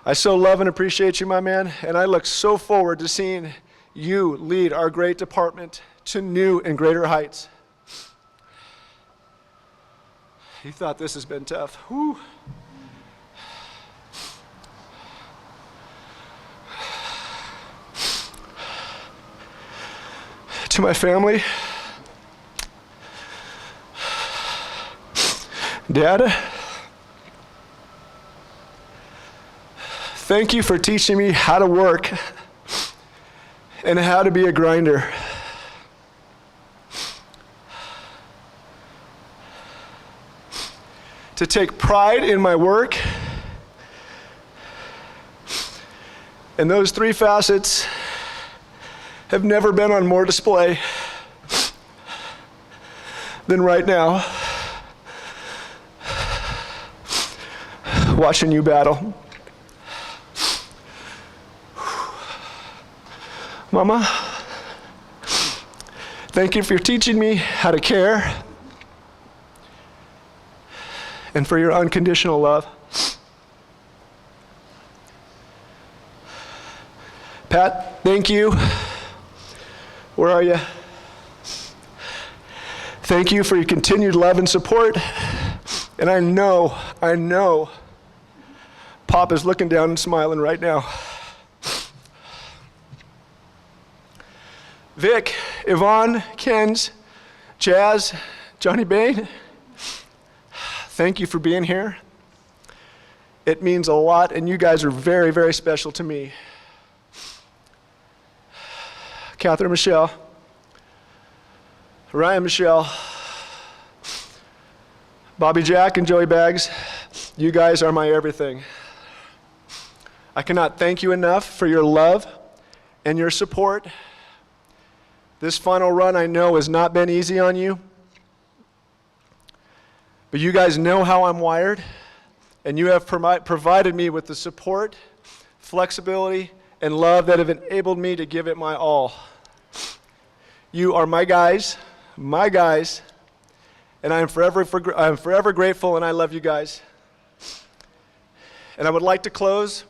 I so love and appreciate you, my man, and I look so forward to seeing you lead our great department to new and greater heights. You thought this has been tough. Whew. To my family, Dad, thank you for teaching me how to work and how to be a grinder. To take pride in my work. And those three facets have never been on more display than right now, watching you battle. Mama, thank you for teaching me how to care and for your unconditional love. Pat, thank you. Where are you? Thank you for your continued love and support. And I know, Pop is looking down and smiling right now. Vic, Yvonne, Ken's, Jazz, Johnny Bain, thank you for being here. It means a lot, and you guys are very, very special to me. Catherine Michelle, Ryan Michelle, Bobby Jack and Joey Baggs, you guys are my everything. I cannot thank you enough for your love and your support. This final run I know has not been easy on you, but you guys know how I'm wired, and you have provided me with the support, flexibility, and love that have enabled me to give it my all. You are my guys, and I am forever grateful, and I love you guys. And I would like to close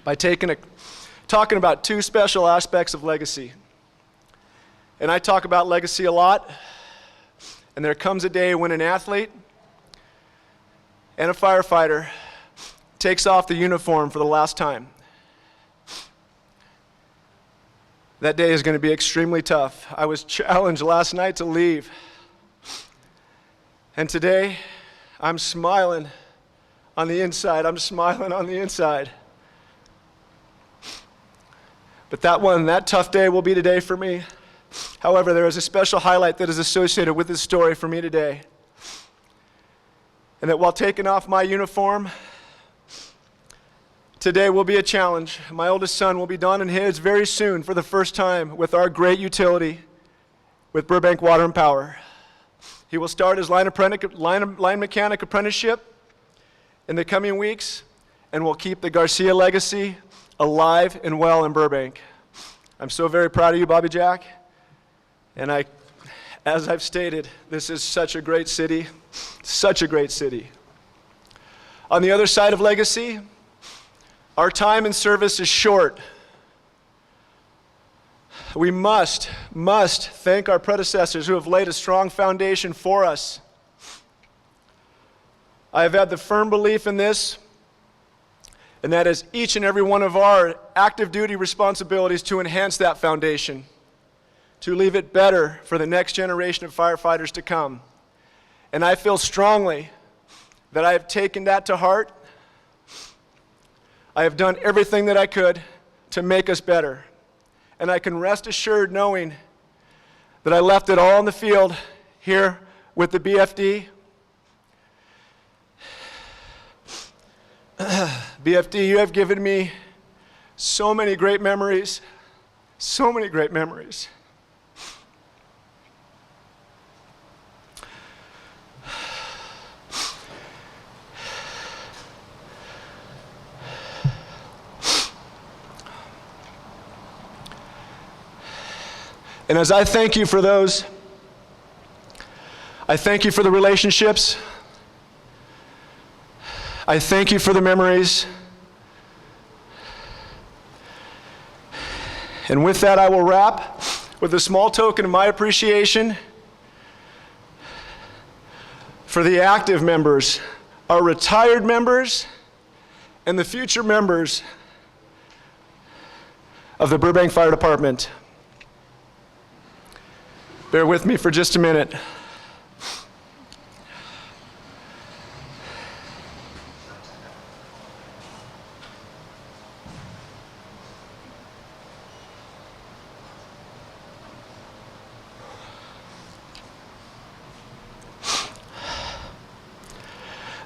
by talking about two special aspects of legacy. And I talk about legacy a lot, and there comes a day when an athlete and a firefighter takes off the uniform for the last time. That day is going to be extremely tough. I was challenged last night to leave. And today, I'm smiling on the inside. But that tough day will be today for me. However, there is a special highlight that is associated with this story for me today. And that while taking off my uniform, today will be a challenge. My oldest son will be donning his very soon for the first time with our great utility, with Burbank Water and Power. He will start his line mechanic apprenticeship in the coming weeks, and will keep the Garcia legacy alive and well in Burbank. I'm so very proud of you, Bobby Jack. And as I've stated, this is such a great city, such a great city. On the other side of legacy, our time in service is short. We must thank our predecessors who have laid a strong foundation for us. I have had the firm belief in this, and that is each and every one of our active duty responsibilities to enhance that foundation, to leave it better for the next generation of firefighters to come. And I feel strongly that I have taken that to heart. I have done everything that I could to make us better. And I can rest assured knowing that I left it all on the field here with the BFD. BFD, you have given me so many great memories, so many great memories. And as I thank you for those, I thank you for the relationships. I thank you for the memories. And with that, I will wrap with a small token of my appreciation for the active members, our retired members, and the future members of the Burbank Fire Department. Bear with me for just a minute.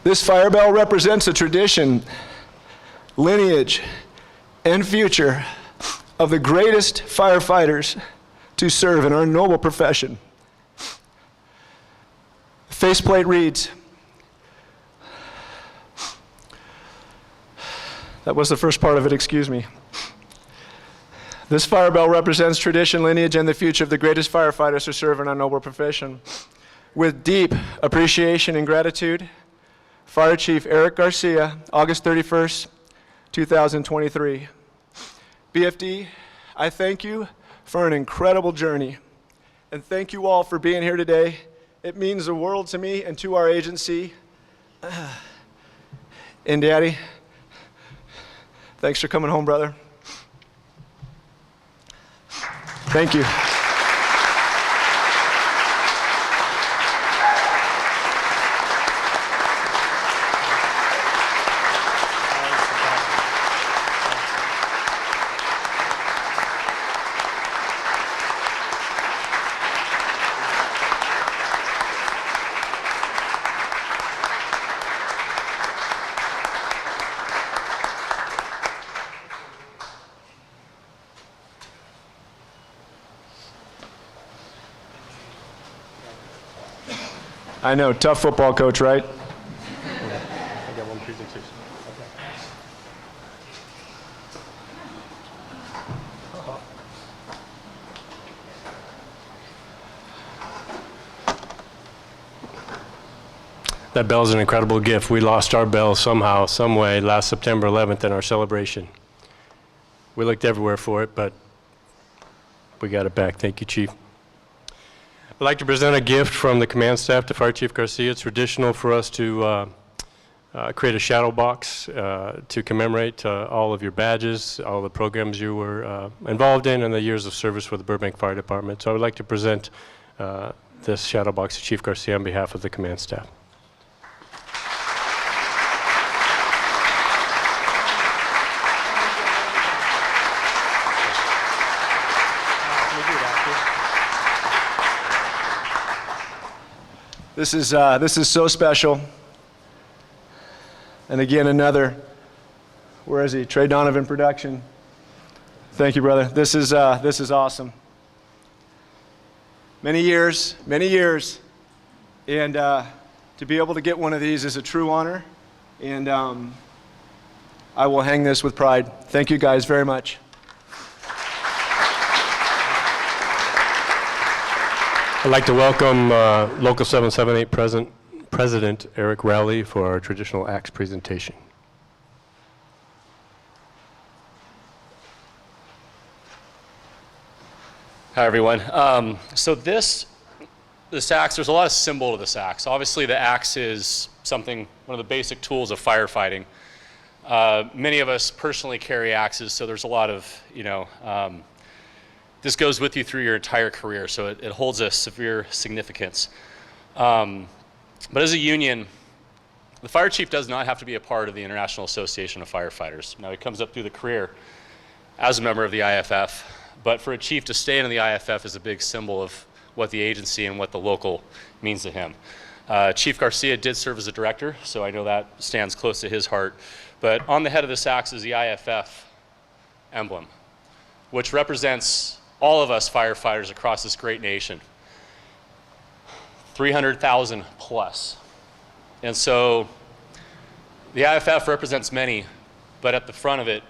This fire bell represents a tradition, lineage, and future of the greatest firefighters to serve in our noble profession. The faceplate reads, that was the first part of it, excuse me. This fire bell represents tradition, lineage, and the future of the greatest firefighters to serve in our noble profession. With deep appreciation and gratitude, Fire Chief Eric Garcia, August 31st, 2023. BFD, I thank you for an incredible journey. And thank you all for being here today. It means the world to me and to our agency. And Daddy, thanks for coming home, brother. Thank you. I know, tough football coach, right? I got one presentation. That bell is an incredible gift. We lost our bell somehow, some way, last September 11th in our celebration. We looked everywhere for it, but we got it back. Thank you, Chief. I'd like to present a gift from the command staff to Fire Chief Garcia. It's traditional for us to create a shadow box to commemorate all of your badges, all the programs you were involved in, and the years of service for the Burbank Fire Department. So I would like to present this shadow box to Chief Garcia on behalf of the command staff. This is so special. And again, another, where is he? Trey Donovan production. Thank you, brother. This is awesome. Many years, and to be able to get one of these is a true honor. And I will hang this with pride. Thank you guys very much. I'd like to welcome Local 778 President Eric Rowley for our traditional acts presentation. Hi, everyone. So this axe, there's a lot of symbol to this axe. Obviously, the axe is one of the basic tools of firefighting. Many of us personally carry axes, so there's a lot of, this goes with you through your entire career, so it holds a severe significance. But as a union, the fire chief does not have to be a part of the International Association of Firefighters. Now, he comes up through the career as a member of the IFF, but for a chief to stay in the IFF is a big symbol of what the agency and what the local means to him. Chief Garcia did serve as a director, so I know that stands close to his heart. But on the head of this axe is the IFF emblem, which represents all of us firefighters across this great nation, 300,000 plus. And so the IFF represents many, but at the front of it,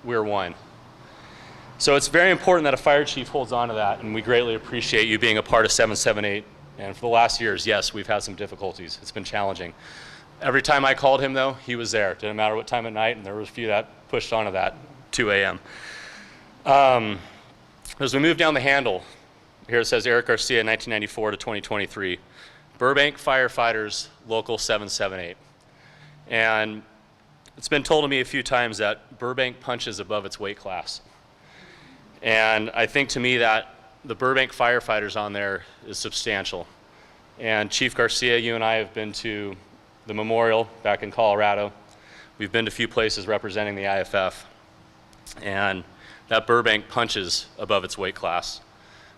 we're one. So it's very important that a fire chief holds on to that, and we greatly appreciate you being a part of 778 And for the last years, yes, we've had some difficulties. It's been challenging. Every time I called him, though, he was there. Didn't matter what time at night, and there was a few that pushed onto that 2 a.m. As we move down the handle, here it says Eric Garcia, 1994 to 2023. Burbank Firefighters, Local 778. And it's been told to me a few times that Burbank punches above its weight class. And I think to me that the Burbank firefighters on there is substantial. And Chief Garcia, you and I have been to the memorial back in Colorado. We've been to a few places representing the IFF. And that Burbank punches above its weight class,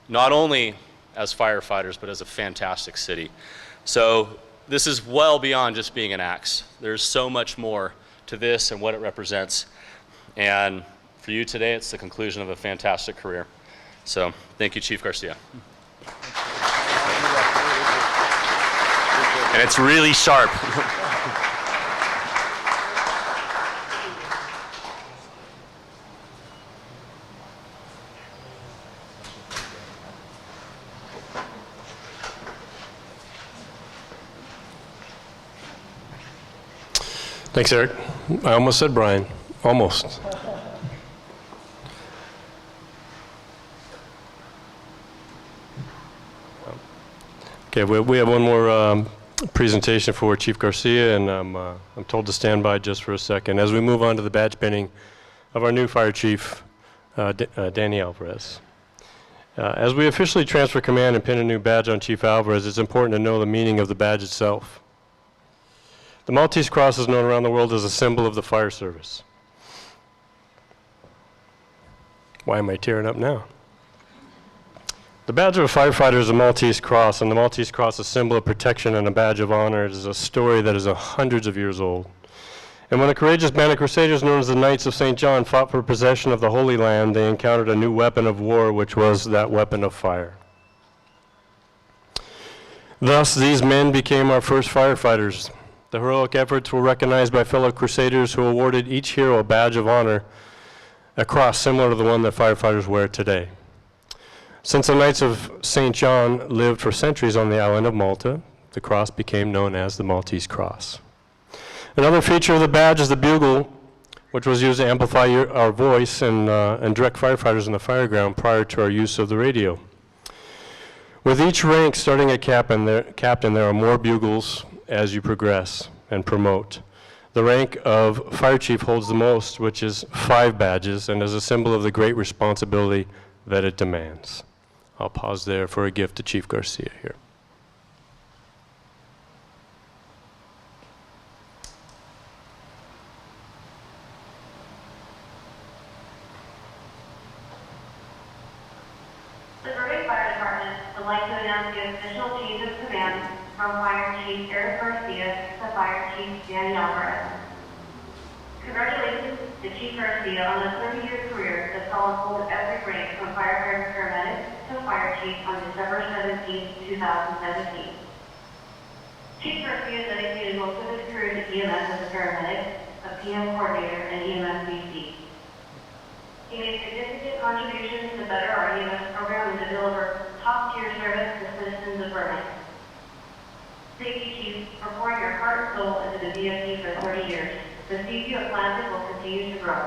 not only as firefighters, but as a fantastic city. So this is well beyond just being an axe. There's so much more to this and what it represents. And for you today, it's the conclusion of a fantastic career. So thank you, Chief Garcia. And it's really sharp. Thanks, Eric. I almost said Brian. Almost. Okay, we have one more presentation for Chief Garcia, and I'm told to stand by just for a second as we move on to the badge pinning of our new Fire Chief, Danny Alvarez. As we officially transfer command and pin a new badge on Chief Alvarez, it's important to know the meaning of the badge itself. The Maltese Cross is known around the world as a symbol of the fire service. Why am I tearing up now? The badge of a firefighter is a Maltese Cross, and the Maltese Cross is a symbol of protection and a badge of honor. It is a story that is hundreds of years old. And when a courageous band of crusaders known as the Knights of St. John fought for possession of the Holy Land, they encountered a new weapon of war, which was that weapon of fire. Thus, these men became our first firefighters. The heroic efforts were recognized by fellow crusaders who awarded each hero a badge of honor, a cross similar to the one that firefighters wear today. Since the Knights of St. John lived for centuries on the island of Malta, the cross became known as the Maltese Cross. Another feature of the badge is the bugle, which was used to amplify our voice and direct firefighters in the fire ground prior to our use of the radio. With each rank starting at captain, there are more bugles as you progress and promote. The rank of Fire Chief holds the most, which is 5 badges, and is a symbol of the great responsibility that it demands. I'll pause there for a gift to Chief Garcia here. The Burbank Fire Department would like to announce the official change of command from Fire Chief Eric Garcia to Fire Chief Danny Alvarez. Congratulations to Chief Garcia on a 30-year career that saw him hold every rank from firefighter paramedic to Fire Chief on December 17, 2017. Chief Garcia dedicated most of his career to EMS as a paramedic, a PM coordinator, and EMS VC. He made significant contributions to better our EMS program and to deliver top-tier service to citizens of Burbank. Thank you, Chief, for pouring your heart and soul into the DFC for 30 years. The seed you have planted will continue to grow.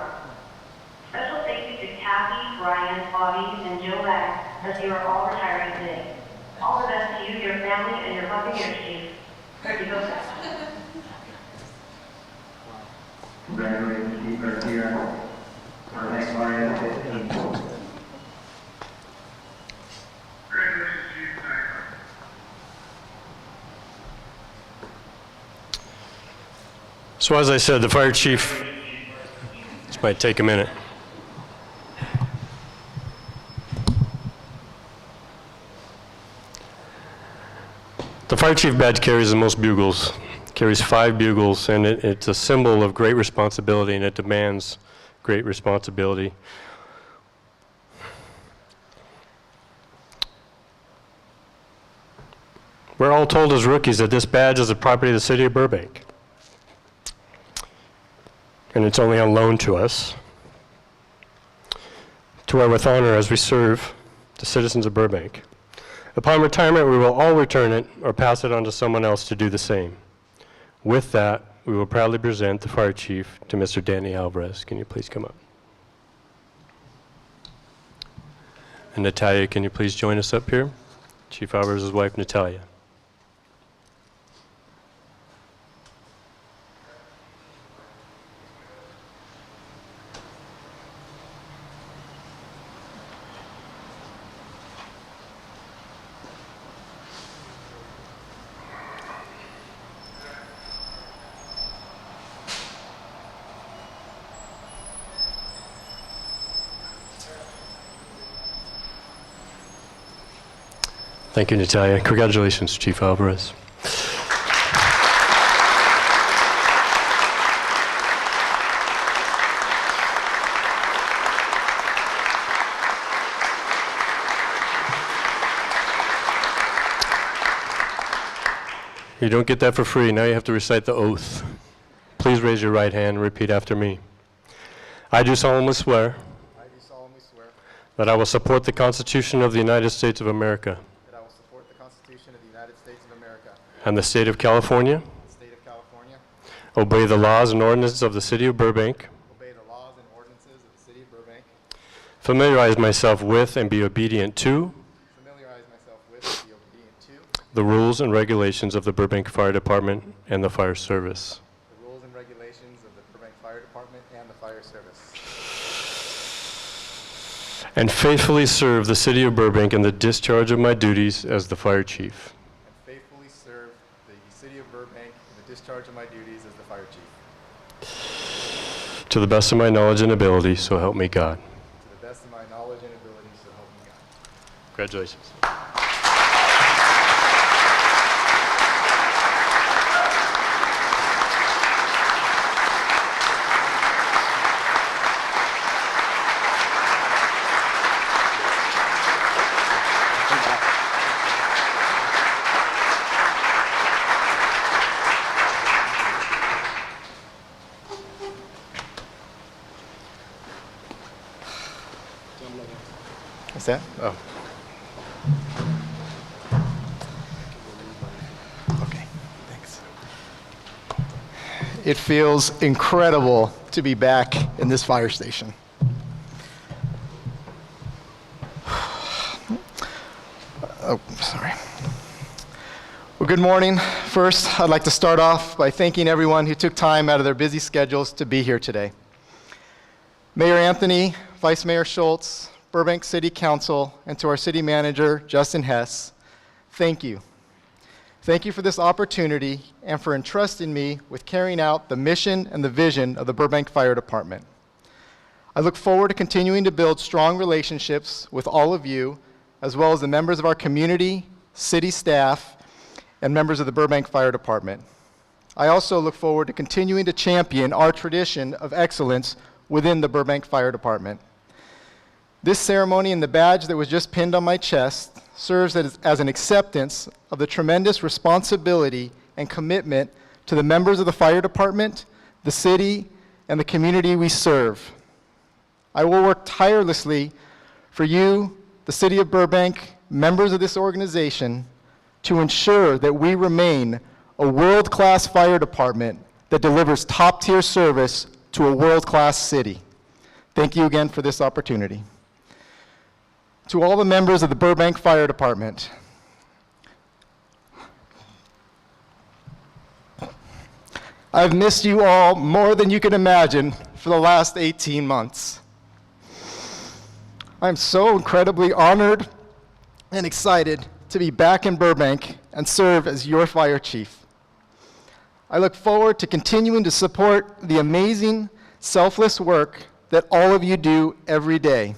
Special thank you to Kathy, Brian, Bobby, and Joe Back, as you are all retiring today. All the best to you, your family, and your Buccaneers, Chief. Here you go, Seth. Congratulations, Chief Garcia. Our next Mario 15. Congratulations, Chief. So as I said, the Fire Chief, this might take a minute. The Fire Chief badge carries the most bugles, carries 5 bugles, and it's a symbol of great responsibility, and it demands great responsibility. We're all told as rookies that this badge is the property of the city of Burbank, and it's only on loan to us, to wear with honor as we serve the citizens of Burbank. Upon retirement, we will all return it or pass it on to someone else to do the same. With that, we will proudly present the fire chief to Mr. Danny Alvarez. Can you please come up? And Natalia, can you please join us up here? Chief Alvarez's wife, Natalia. Thank you, Natalia. Congratulations, Chief Alvarez. You don't get that for free. Now you have to recite the oath. Please raise your right hand and repeat after me. I do solemnly swear that I will support the Constitution of the United States of America and the state of California, obey the laws and ordinances of the city of Burbank, familiarize myself with and be obedient to the rules and regulations of the Burbank Fire Department and the Fire Service. And faithfully serve the city of Burbank in the discharge of my duties as the fire chief. To the best of my knowledge and ability, so help me God. To the best of my knowledge and ability, so help me God. Congratulations. What's that? Oh. Okay, thanks. It feels incredible to be back in this fire station. Oh, sorry. Well, good morning. First, I'd like to start off by thanking everyone who took time out of their busy schedules to be here today. Mayor Anthony, Vice Mayor Schultz, Burbank City Council, and to our city manager, Justin Hess, thank you. Thank you for this opportunity and for entrusting me with carrying out the mission and the vision of the Burbank Fire Department. I look forward to continuing to build strong relationships with all of you, as well as the members of our community, city staff, and members of the Burbank Fire Department. I also look forward to continuing to champion our tradition of excellence within the Burbank Fire Department. This ceremony and the badge that was just pinned on my chest serves as an acceptance of the tremendous responsibility and commitment to the members of the fire department, the city, and the community we serve. I will work tirelessly for you, the city of Burbank, members of this organization, to ensure that we remain a world-class fire department that delivers top-tier service to a world-class city. Thank you again for this opportunity. To all the members of the Burbank Fire Department, I've missed you all more than you can imagine for the last 18 months. I'm so incredibly honored and excited to be back in Burbank and serve as your fire chief. I look forward to continuing to support the amazing, selfless work that all of you do every day.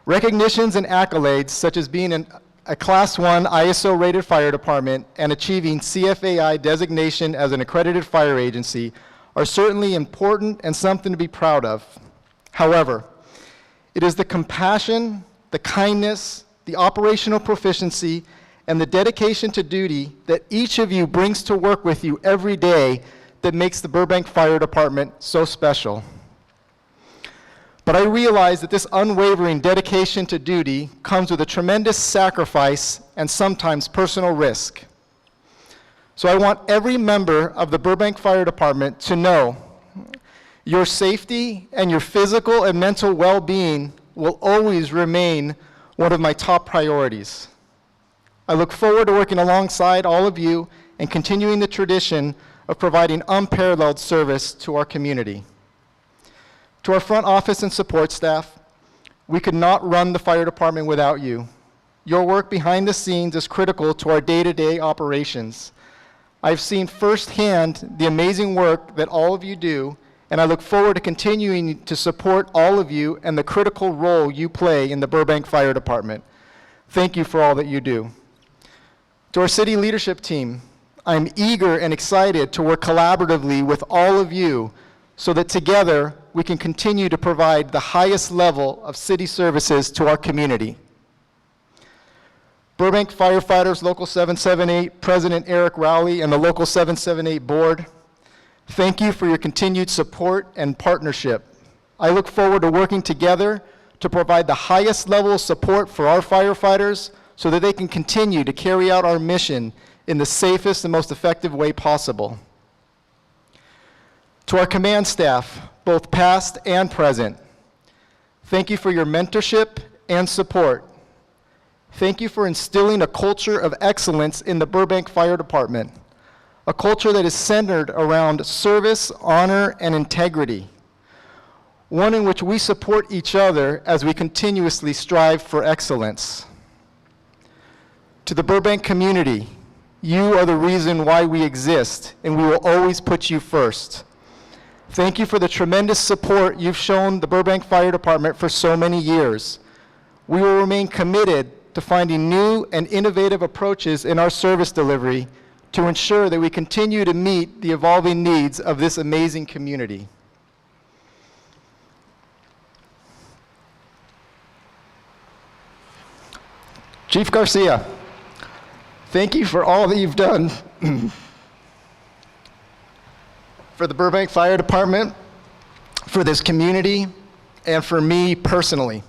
Recognitions and accolades, such as being a Class 1 ISO-rated fire department and achieving CFAI designation as an accredited fire agency, are certainly important and something to be proud of. However, it is the compassion, the kindness, the operational proficiency, and the dedication to duty that each of you brings to work with you every day that makes the Burbank Fire Department so special. But I realize that this unwavering dedication to duty comes with a tremendous sacrifice and sometimes personal risk. So I want every member of the Burbank Fire Department to know your safety and your physical and mental well-being will always remain one of my top priorities. I look forward to working alongside all of you and continuing the tradition of providing unparalleled service to our community. To our front office and support staff, we could not run the fire department without you. Your work behind the scenes is critical to our day-to-day operations. I've seen firsthand the amazing work that all of you do, and I look forward to continuing to support all of you and the critical role you play in the Burbank Fire Department. Thank you for all that you do. To our city leadership team, I'm eager and excited to work collaboratively with all of you so that together we can continue to provide the highest level of city services to our community. Burbank Firefighters Local 778 President Eric Rowley and the Local 778 Board, thank you for your continued support and partnership. I look forward to working together to provide the highest level of support for our firefighters so that they can continue to carry out our mission in the safest and most effective way possible. To our command staff, both past and present, thank you for your mentorship and support. Thank you for instilling a culture of excellence in the Burbank Fire Department, a culture that is centered around service, honor, and integrity, one in which we support each other as we continuously strive for excellence. To the Burbank community, you are the reason why we exist, and we will always put you first. Thank you for the tremendous support you've shown the Burbank Fire Department for so many years. We will remain committed to finding new and innovative approaches in our service delivery to ensure that we continue to meet the evolving needs of this amazing community. Chief Garcia, thank you for all that you've done for the Burbank Fire Department, for this community, and for me personally.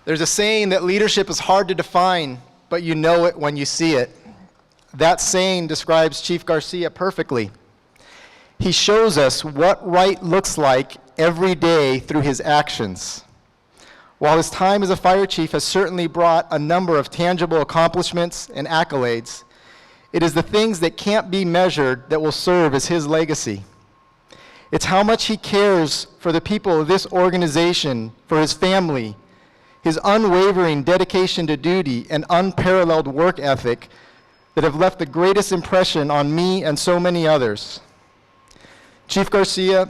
There's a saying that leadership is hard to define, but you know it when you see it. That saying describes Chief Garcia perfectly. He shows us what right looks like every day through his actions. While his time as a fire chief has certainly brought a number of tangible accomplishments and accolades, it is the things that can't be measured that will serve as his legacy. It's how much he cares for the people of this organization, for his family, his unwavering dedication to duty and unparalleled work ethic that have left the greatest impression on me and so many others. Chief Garcia,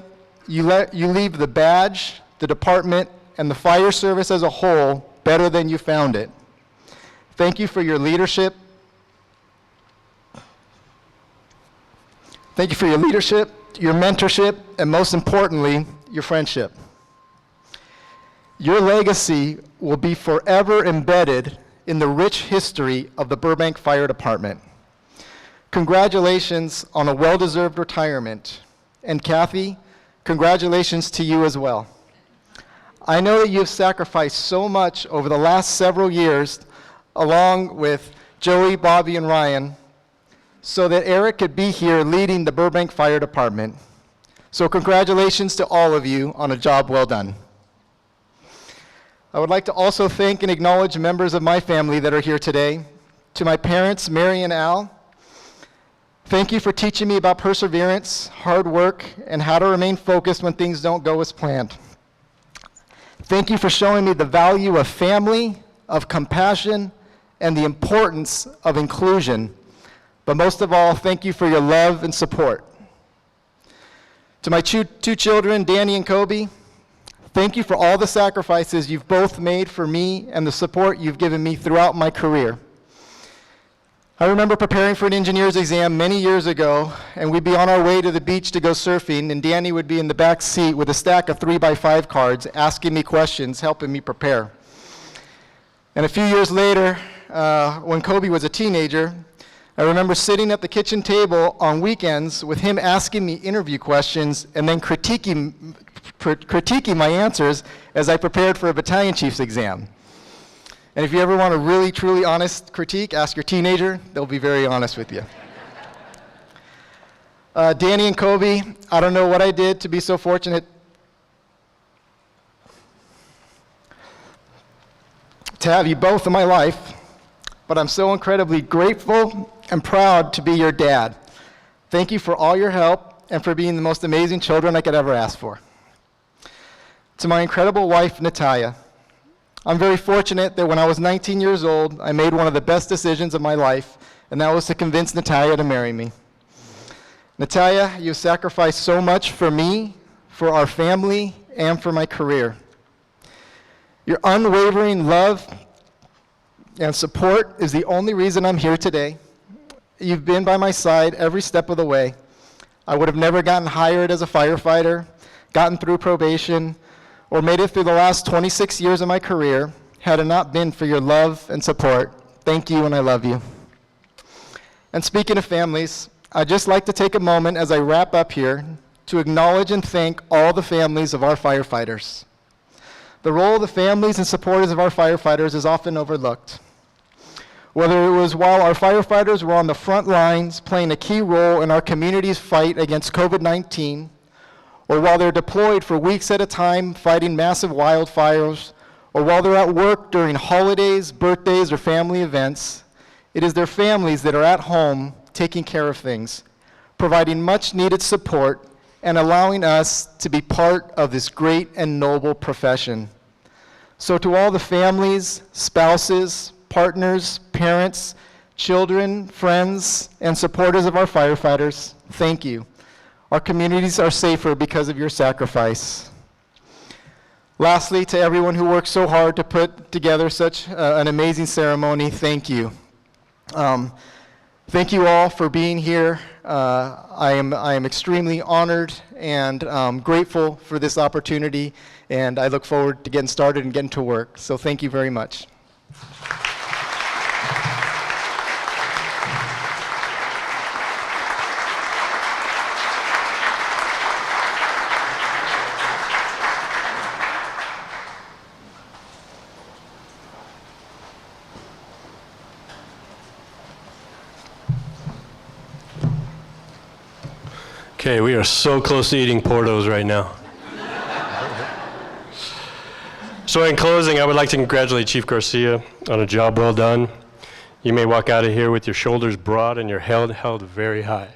you leave the badge, the department, and the fire service as a whole better than you found it. Thank you for your leadership. Thank you for your leadership, your mentorship, and most importantly, your friendship. Your legacy will be forever embedded in the rich history of the Burbank Fire Department. Congratulations on a well-deserved retirement. And Kathy, congratulations to you as well. I know that you have sacrificed so much over the last several years, along with Joey, Bobby, and Ryan, so that Eric could be here leading the Burbank Fire Department. So congratulations to all of you on a job well done. I would like to also thank and acknowledge members of my family that are here today. To my parents, Mary and Al, thank you for teaching me about perseverance, hard work, and how to remain focused when things don't go as planned. Thank you for showing me the value of family, of compassion, and the importance of inclusion. But most of all, thank you for your love and support. To my two children, Danny and Kobe, thank you for all the sacrifices you've both made for me and the support you've given me throughout my career. I remember preparing for an engineer's exam many years ago, and we'd be on our way to the beach to go surfing, and Danny would be in the back seat with a stack of 3x5 cards, asking me questions, helping me prepare. And a few years later, when Kobe was a teenager, I remember sitting at the kitchen table on weekends with him asking me interview questions and then critiquing critiquing my answers as I prepared for a battalion chief's exam. And if you ever want a really, truly honest critique, ask your teenager. They'll be very honest with you. Danny and Kobe, I don't know what I did to be so fortunate to have you both in my life, but I'm so incredibly grateful and proud to be your dad. Thank you for all your help and for being the most amazing children I could ever ask for. To my incredible wife, Natalia, I'm very fortunate that when I was 19 years old, I made one of the best decisions of my life, and that was to convince Natalia to marry me. Natalia, you sacrificed so much for me, for our family, and for my career. Your unwavering love and support is the only reason I'm here today. You've been by my side every step of the way. I would have never gotten hired as a firefighter, gotten through probation, or made it through the last 26 years of my career had it not been for your love and support. Thank you, and I love you. And speaking of families, I'd just like to take a moment as I wrap up here to acknowledge and thank all the families of our firefighters. The role of the families and supporters of our firefighters is often overlooked. Whether it was while our firefighters were on the front lines playing a key role in our community's fight against COVID-19, or while they're deployed for weeks at a time fighting massive wildfires, or while they're at work during holidays, birthdays, or family events, it is their families that are at home taking care of things, providing much needed support, and allowing us to be part of this great and noble profession. So to all the families, spouses, partners, parents, children, friends, and supporters of our firefighters, thank you. Our communities are safer because of your sacrifice. Lastly, to everyone who worked so hard to put together such an amazing ceremony, thank you. Thank you all for being here. I am extremely honored and grateful for this opportunity, and I look forward to getting started and getting to work. So thank you very much. Okay, we are so close to eating Portos right now. So in closing, I would like to congratulate Chief Garcia on a job well done. You may walk out of here with your shoulders broad and your head held very high.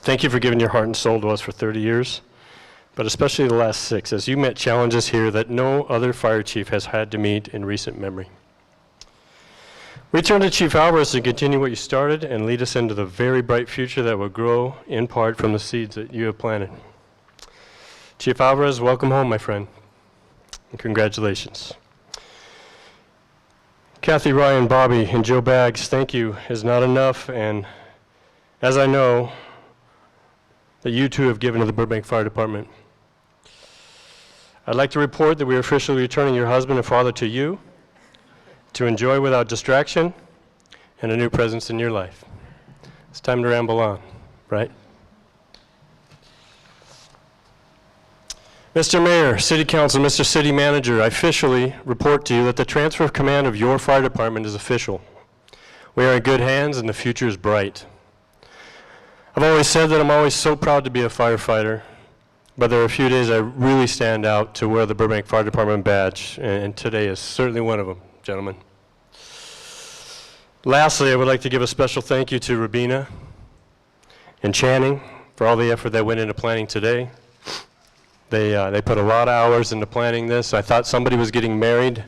Thank you for giving your heart and soul to us for 30 years, but especially the last 6, as you met challenges here that no other fire chief has had to meet in recent memory. We turn to Chief Alvarez to continue what you started and lead us into the very bright future that will grow in part from the seeds that you have planted. Chief Alvarez, welcome home, my friend, and congratulations. Kathy, Ryan, Bobby, and Joe Baggs, thank you is not enough, and as I know that you too have given to the Burbank Fire Department. I'd like to report that we are officially returning your husband and father to you, to enjoy without distraction, and a new presence in your life. It's time to ramble on, right? Mr. Mayor, City Council, Mr. City Manager, I officially report to you that the transfer of command of your fire department is official. We are in good hands and the future is bright. I've always said that I'm always so proud to be a firefighter, but there are a few days I really stand out to wear the Burbank Fire Department badge, and today is certainly one of them. Gentlemen. Lastly, I would like to give a special thank you to Rabina and Channing for all the effort that went into planning today. They put a lot of hours into planning this. I thought somebody was getting married,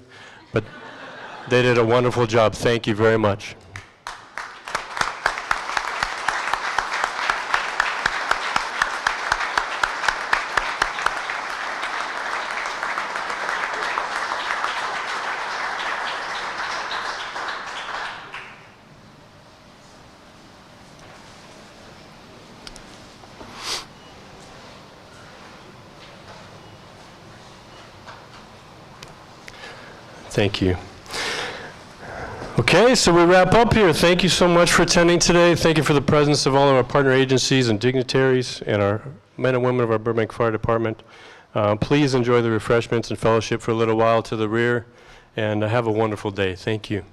but they did a wonderful job. Thank you very much. Thank you. Okay, so we wrap up here. Thank you so much for attending today. Thank you for the presence of all of our partner agencies and dignitaries and our men and women of our Burbank Fire Department. Please enjoy the refreshments and fellowship for a little while to the rear, and have a wonderful day. Thank you.